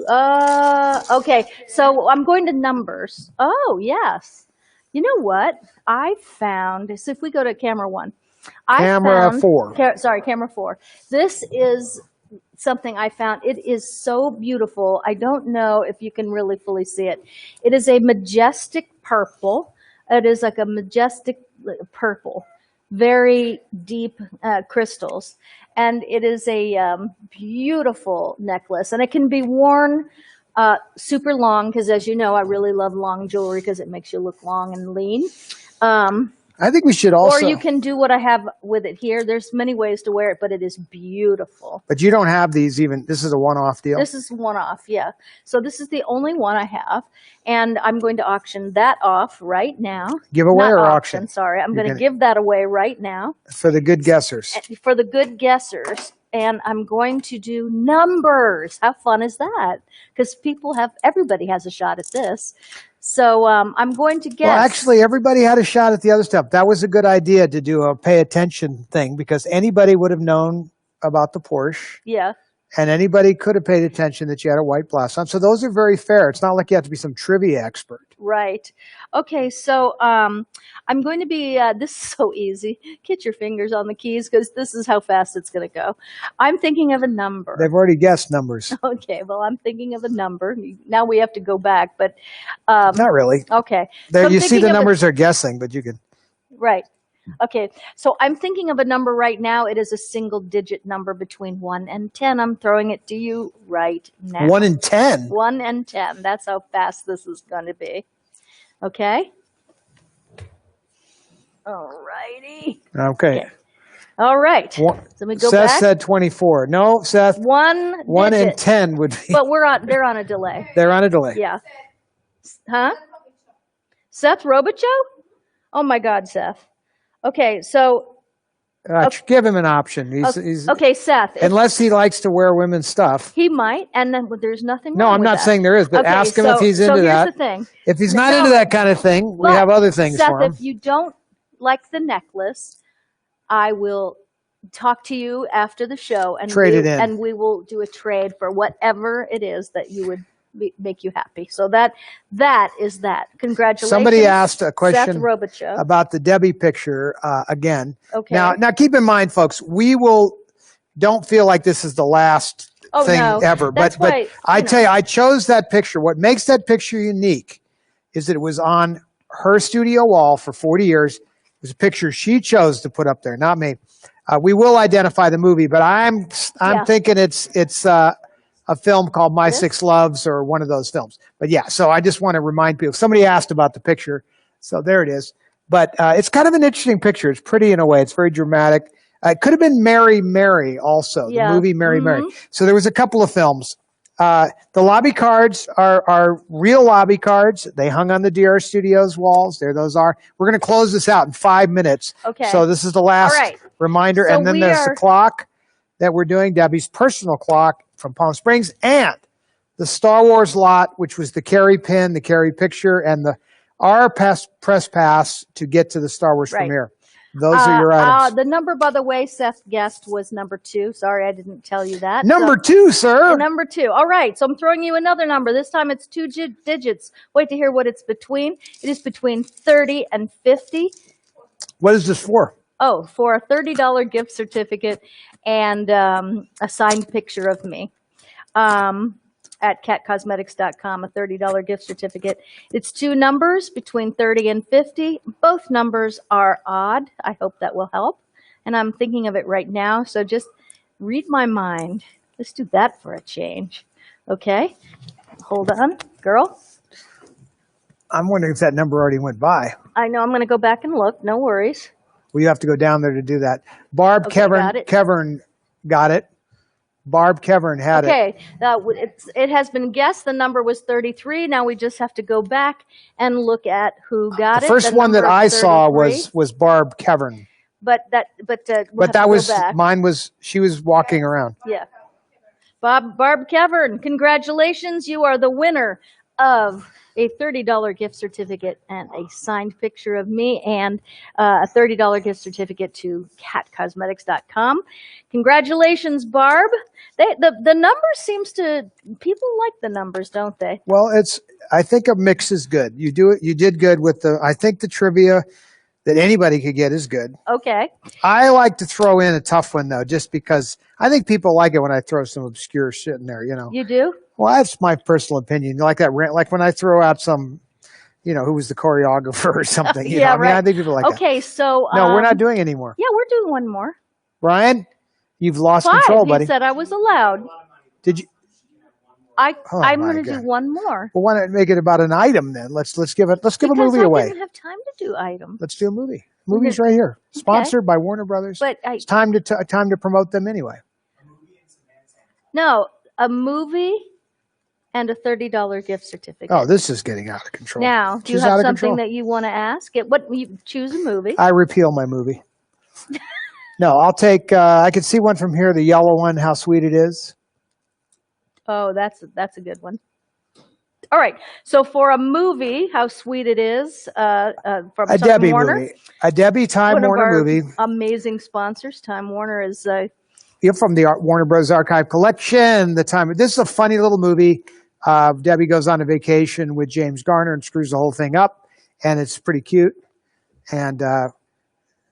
Okay. So I'm going to numbers. Oh yes. You know what I found? So if we go to camera 1, camera 4. Camera 4. This is something I found. It is so beautiful. I don't know if you can really fully see it. It is a majestic purple. It is like a majestic purple, very deep crystals. And it is a beautiful necklace. And it can be worn super long because, as you know, I really love long jewelry because it makes you look long and lean. I think we should also. Or you can do what I have with it here. There's many ways to wear it, but it is beautiful. But you don't have these even. This is a one-off deal? This is one-off, yeah. So this is the only one I have, and I'm going to auction that off right now. Give away Not or auction? Sorry, I'm going to give that away right now. For the good guessers. For the good guessers. And I'm going to do numbers. How fun is that? Because everybody has a shot at this. So I'm going to guess. Well, actually, everybody had a shot at the other stuff. That was a good idea to do a pay attention thing because anybody would have known about the Porsche. Yeah. And anybody could have paid attention that you had a white blouse on. So those are very fair. It's not like you have to be some trivia expert. Right. Okay, so I'm going to be, this is so easy. Get your fingers on the keys because this is how fast it's going to go. I'm thinking of a number. They've already guessed numbers. Okay, well, I'm thinking of a number. Now we have to go back, but. Not really. Okay. There, so you see the numbers are guessing, but you can. Right. Okay, so I'm thinking of a number right now. It is a single-digit number between 1 and 10. I'm throwing it to you right now. 1 and 10? 1 and 10. That's how fast this is going to be. Okay? All righty. Okay. All right. So let me go Seth back. said 24. No, Seth. 1 digit. and 10 would be. But they're on a delay. They're on a delay. Yeah. Huh? Seth Robichaux? Oh, my God, Seth. Okay, so. Give him an option. He's, okay, Seth. Unless he likes to wear women's stuff. He might, and then there's nothing wrong No, I'm with not that. saying there is, but ask him if he's into that. So here's the thing. If he's not into that kind of thing, we have other things Seth, for him. if you don't like the necklace, I will talk to you after the show and trade it in. And we will do a trade for whatever it is that you would make you happy. So that is that. Congratulations. Somebody asked a question Seth Robichaux. about the Debbie picture again. Okay. Now keep in mind, folks, don't feel like this is the last thing ever. That's but I tell you, I chose that picture. What makes that picture unique is that it was on her studio wall for 40 years. It was a picture she chose to put up there, not me. We will identify the movie, but I'm thinking it's a film called My Six Loves or one of those films. But yeah, so I just want to remind people. Somebody asked about the picture, so there it is. But it's kind of an interesting picture. It's pretty in a way. It's very dramatic. It could have been Mary Mary also, the movie Mary Mary. So there was a couple of films. The lobby cards are real lobby cards. They hung on the DR Studios walls. There those are. We're going to close this out in 5 minutes. Okay. So this is the last reminder. So and then there's the clock that we're doing, Debbie's personal clock from Palm Springs, and the Star Wars lot, which was the Carrie pin, the Carrie picture, and our press pass to get to the Star Wars premiere. Those are your items. The number, by the way, Seth guessed was number 2. Sorry, I didn't tell you that. Number 2, sir. Number 2. All right. So I'm throwing you another number. This time it's 2 digits. Wait to hear what it's between. It is between 30 and 50. What is this for? Oh, for a $30 gift certificate and a signed picture of me at catcosmetics.com, a $30 gift certificate. It's 2 numbers between 30 and 50. Both numbers are odd. I hope that will help. And I'm thinking of it right now. So just read my mind. Let's do that for a change. Okay? Hold on, girl. I'm wondering if that number already went by. I know. I'm going to go back and look. No worries. Well, you have to go down there to do that. Barb Kevern got it. Barb Kevern had it. Okay. It has been guessed. The number was 33. Now we just have to go back and look at who got it. The first one that I saw was Barb Kevern. But that was mine was she was walking around. Yeah. Barb Kevern, congratulations. You are the winner of a $30 gift certificate and a signed picture of me and a $30 gift certificate to catcosmetics.com. Congratulations, Barb. The numbers people like the numbers, don't they? Well, I think a mix is good. You did good with I think the trivia that anybody could get is good. Okay. I like to throw in a tough one though, just because I think people like it when I throw some obscure shit in there. You know. You do? Well, that's my personal opinion. Like that, like when I throw out some, you know, who was the choreographer or something. You know? I mean, I think people like that. Okay, so No, we're not doing any more. Yeah, we're doing one more. Ryan, you've lost 5. control, buddy. You said I was allowed. Did you? I'm going to do one more. Well, why not make it about an item then? Let's give a movie away. I didn't have time to do items. Let's do a movie. Movie's right here, sponsored by Warner Brothers. But it's time to promote them anyway. No, a movie and a $30 gift certificate. Oh, this is getting out of control. Now, do you have something that you want to ask? You choose a movie. I repeal my movie. No, I'll take. I can see one from here, the yellow one. How Sweet It Is. Oh, that's a good one. All right. So for a movie, How Sweet It Is, from a Debbie Warner, movie, a Debbie Time Warner movie. Amazing sponsors. Time Warner is. You're from the Warner Bros. Archive Collection. This is a funny little movie. Debbie goes on a vacation with James Garner and screws the whole thing up, and it's pretty cute. And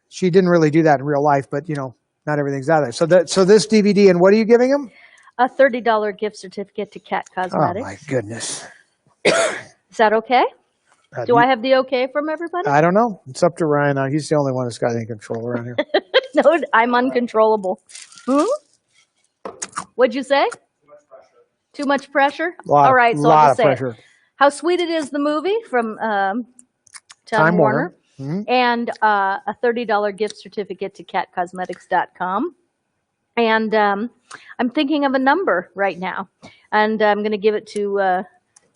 she didn't really do that in real life, but you know, not everything's out there. So this DVD, and what are you giving him? A $30 gift certificate to Cat Cosmetics. Oh my goodness! Is that okay? Do I have the okay from everybody? I don't know. It's up to Ryan now. He's the only one that's got any control around here. No, I'm uncontrollable. What'd you say? Too much pressure? All right, so I'll just say it. How Sweet It Is, the movie from Time Warner. Mm-hmm. And a $30 gift certificate to catcosmetics.com. And I'm thinking of a number right now. And I'm going to give it to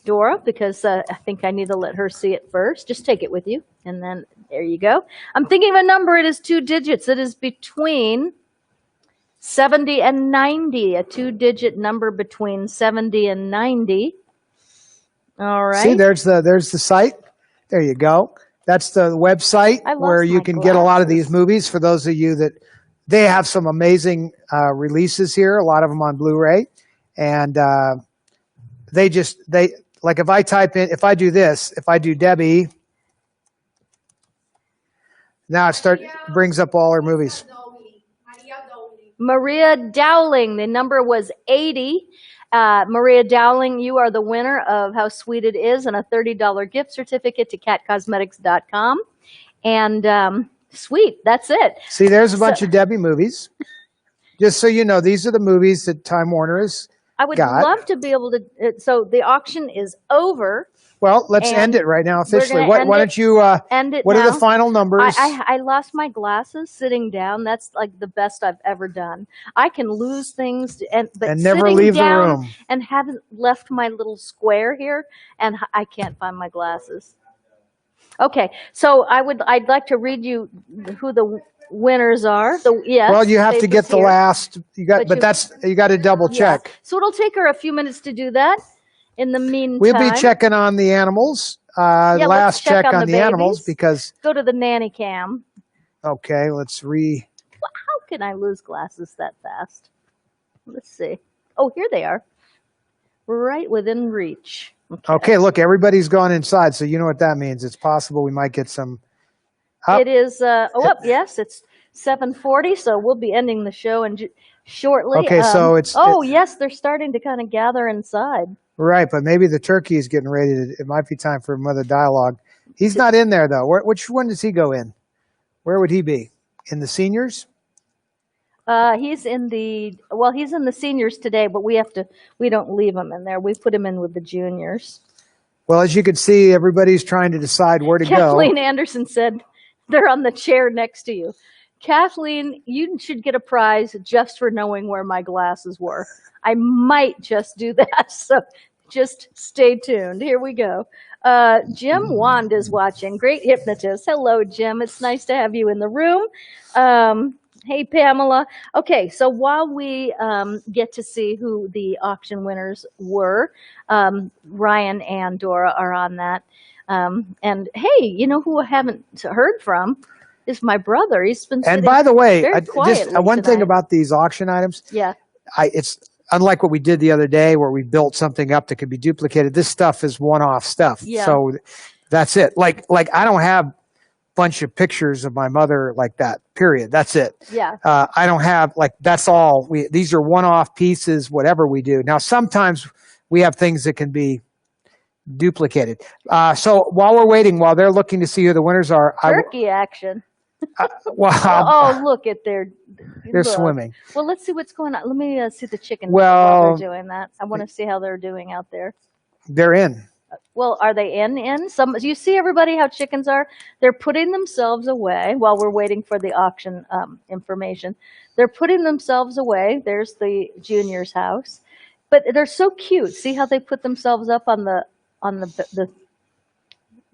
Dora because I think I need to let her see it first. Just take it with you. And then there you go. I'm thinking of a number. It is 2 digits. It is between 70 and 90. A 2-digit number between 70 and 90. All right. See, there's the site. There you go. That's the website where you can get a lot of these movies. For those of you that they have some amazing releases here, a lot of them on Blu-ray, and they like if I do Debbie, now it brings up all her movies. Maria Dowling, the number was 80. Maria Dowling, you are the winner of How Sweet It Is and a $30 gift certificate to catcosmetics.com. And sweet, that's it. See, there's a bunch of Debbie movies. Just so you know, these are the movies that Time Warner has I would love to be able to. So the auction is over. Well, let's end it right now officially. Why don't you end it what now. Are the final numbers? I lost my glasses sitting down. That's like the best I've ever done. I can lose things but never leave the room. And haven't left my little square here, and I can't find my glasses. Okay, so I'd like to read you who the winners are. Well, you have to get the last. You got to double check. So it'll take her a few minutes to do that. In the meantime, we'll be checking on the animals. Last check on the animals because go to the nanny cam. Okay, let's How can I lose glasses that fast? Let's see. Oh, here they are, right within reach. Okay, look, everybody's gone inside, so you know what that means. It's possible we might get some. It is. Yes, it's 7:40, so we'll be ending the show shortly. Okay, so it's. Yes, they're starting to kind of gather inside. Right, but maybe the turkey is getting ready to. It might be time for another dialogue. He's not in there though. Which one does he go in? Where would he be? In the seniors? He's in the seniors today, but we don't leave him in there. We put him in with the juniors. Well, as you can see, everybody's trying to decide where to go. Kathleen Anderson said they're on the chair next to you. Kathleen, you should get a prize just for knowing where my glasses were. I might just do that, so just stay tuned. Here we go. Jim Wand is watching. Great hypnotist. Hello, Jim. It's nice to have you in the room. Hey, Pamela. Okay, so while we get to see who the auction winners were, Ryan and Dora are on that. And hey, you know who I haven't heard from is my brother. He's been sitting. And by the way, just one thing about these auction items. Yeah. It's unlike what we did the other day where we built something up that could be duplicated. This stuff is one-off stuff. Yeah. So that's it. Like I don't have bunch of pictures of my mother like that, period. That's it. Yeah. I don't have that's all. These are one-off pieces, whatever we do. Now, sometimes we have things that can be duplicated. So while we're waiting, while they're looking to see who the winners are, Turkey action. well, look at they're look. swimming. Well, let's see what's going on. Let me see the chickens Well, while they're doing that. I want to see how they're doing out there. They're in. Well, are they in? Some. Do you see everybody how chickens are? They're putting themselves away while we're waiting for the auction information. They're putting themselves away. There's the junior's house, but they're so cute. See how they put themselves up on the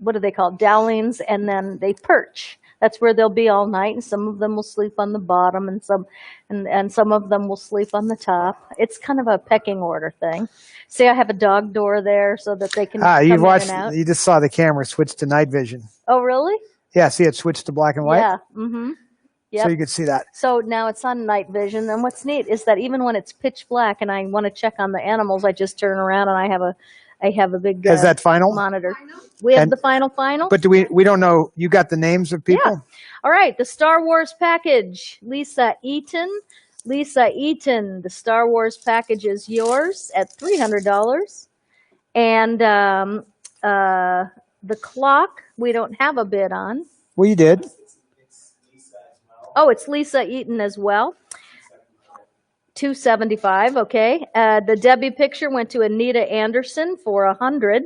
what do they call it? Dowlings, and then they perch. That's where they'll be all night, and some of them will sleep on the bottom, and some of them will sleep on the top. It's kind of a pecking order thing. See, I have a dog door there so that they can come You've watched. in and out. You just saw the camera switch to night vision. Oh, really? Yeah, see it switched to black and white. Yeah. Mm-hmm. Yep. So you could see that. So now it's on night vision, and what's neat is that even when it's pitch black and I want to check on the animals, I just turn around and I have a big Is that final monitor. We have the final. But we don't know. You got the names of people? Yeah. All right, the Star Wars package. Lisa Eaton, the Star Wars package is yours at $300. And the clock, we don't have a bid on. Well, you did. Oh, it's Lisa Eaton as well. $275, okay. The Debbie picture went to Anita Anderson for $100.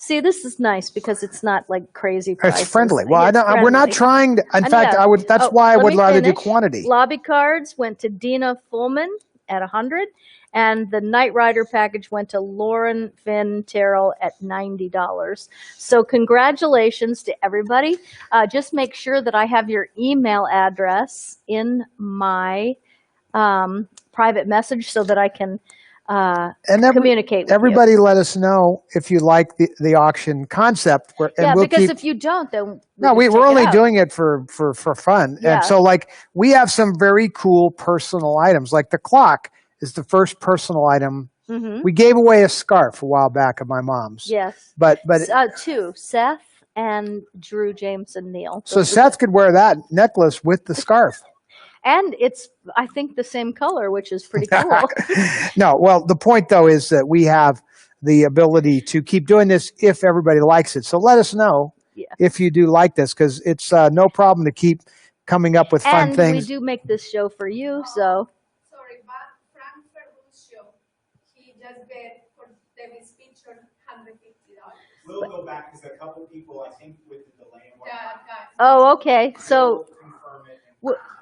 See, this is nice because it's not like crazy prices. It's friendly. Well, It's we're not friendly. trying to. In fact, know. I would. That's why I let would me rather do finish. quantity. Lobby cards went to Dina Fullman at $100, and the Knight Rider package went to Lauren Finn Terrell at $90. So congratulations to everybody. Just make sure that I have your email address in my private message so that I can communicate with everybody you. let us know if you like the auction concept. Because if you don't, then we're only doing it for fun. Yeah. And so we have some very cool personal items. Like the clock is the first personal item. Mm-hmm. We gave away a scarf a while back of my mom's. Yes. But two, Seth and Drew Jameson Neal. So Seth could wear that necklace with the scarf. And it's, I think, the same color, which is pretty cool. No, well, the point, though, is that we have the ability to keep doing this if everybody likes it. So let us know if you do like this, because it's no problem to keep coming up with fun things. And we do make this show for you, so. Sorry, but Frank Fergu's show, he just bet for Debbie's picture $150. We'll go back because a couple people, I think, with the delay and whatnot. Oh, okay. So.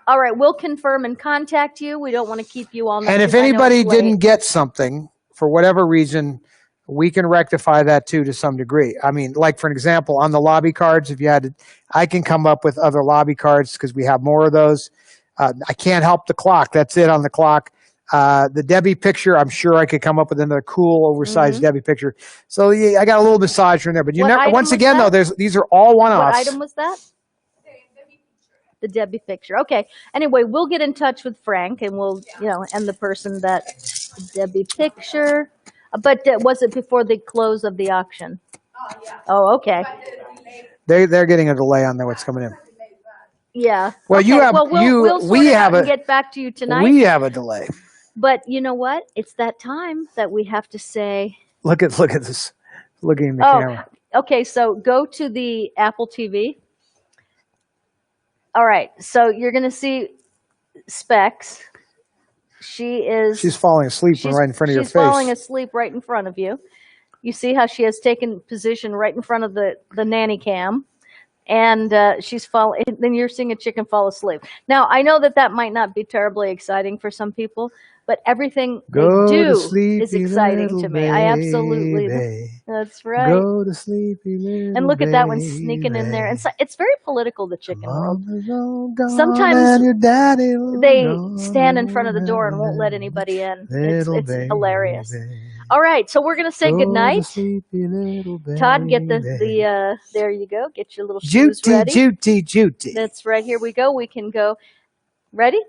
All right, we'll confirm and contact you. We don't want to keep you all night. And if anybody didn't get something for whatever reason, we can rectify that too to some degree. I mean, like for an example, on the lobby cards, if you had to, I can come up with other lobby cards because we have more of those. I can't help the clock. That's it on the clock. The Debbie picture, I'm sure I could come up with another cool, oversized Debbie picture. So yeah, I got a little massage from there. But you never. Once again, though, these are all one-offs. What item was that? The Debbie picture. Okay. Anyway, we'll get in touch with Frank, and we'll, and the person that Debbie picture. But was it before the close of the auction? Oh, yeah. Oh, okay. They're getting a delay on what's coming in. Yeah. Well, okay. you have we'll sort it out and get back to you tonight. We have a delay. But you know what? It's that time that we have to say. Look at this. Looking at the camera. Okay. So go to the Apple TV. All right, so you're going to see Specs. She's falling asleep right in front of your face. She's falling asleep right in front of you. You see how she has taken position right in front of the nanny cam, and she's falling. Then you're seeing a chicken fall asleep. Now I know that might not be terribly exciting for some people, but everything they do is exciting to me. I absolutely. That's right. Go to sleep, and look at that one sneaking in there. And so it's very political, the chicken world. Sometimes they stand in front of the door and won't let anybody in. It's hilarious. All right, so we're going to say goodnight. Todd, get the there you go. Get your little shoes ready. Juty. That's right. Here we go. We can go. Ready?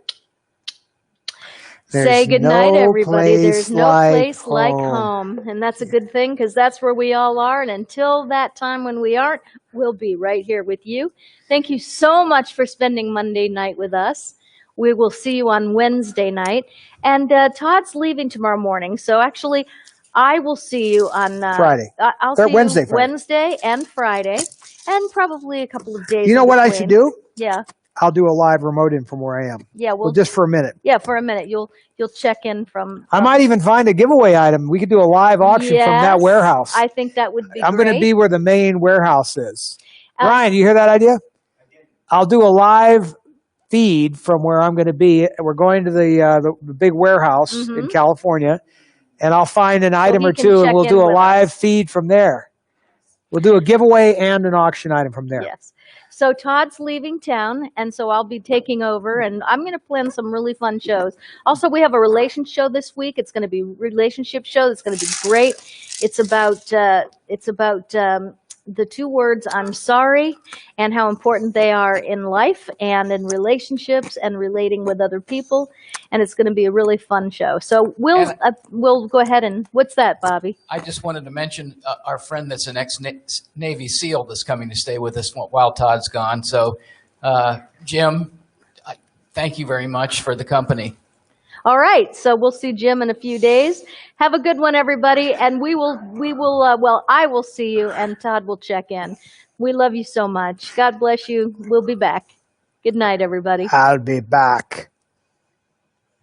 Say goodnight, no everybody. There's place no like place like home. home. And that's a good thing because that's where we all are. And until that time when we aren't, we'll be right here with you. Thank you so much for spending Monday night with us. We will see you on Wednesday night. And Todd's leaving tomorrow morning. So actually, I will see you on Friday. I'll Or see Wednesday, you Friday. Wednesday and Friday. And probably a couple of days. You know in what I should between. do? Yeah. I'll do a live remote in from where I am. Yeah. Well, just for a minute. Yeah, for a minute. You'll check in from I might even find a giveaway item. We could do a live auction from that Yes, warehouse. I think that would be I'm great. going to be where the main warehouse is. Ryan, you hear that idea? I'll do a live feed from where I'm going to be. We're going to the big warehouse in California, and I'll find an item or two, and we'll do a live feed from there. We'll do a giveaway and an auction item from there. Yes. So Todd's leaving town, and so I'll be taking over, and I'm going to plan some really fun shows. Also, we have a relationship show this week. It's going to be a relationship show. It's going to be great. It's about the two words "I'm sorry" and how important they are in life and in relationships and relating with other people. And it's going to be a really fun show. So we'll go ahead and what's that, Bobby? I just wanted to mention our friend that's an ex-Navy SEAL that's coming to stay with us while Todd's gone. So, Jim, thank you very much for the company. All right, so we'll see Jim in a few days. Have a good one, everybody, and I will see you, and Todd will check in. We love you so much. God bless you. We'll be back. Good night, everybody. I'll be back.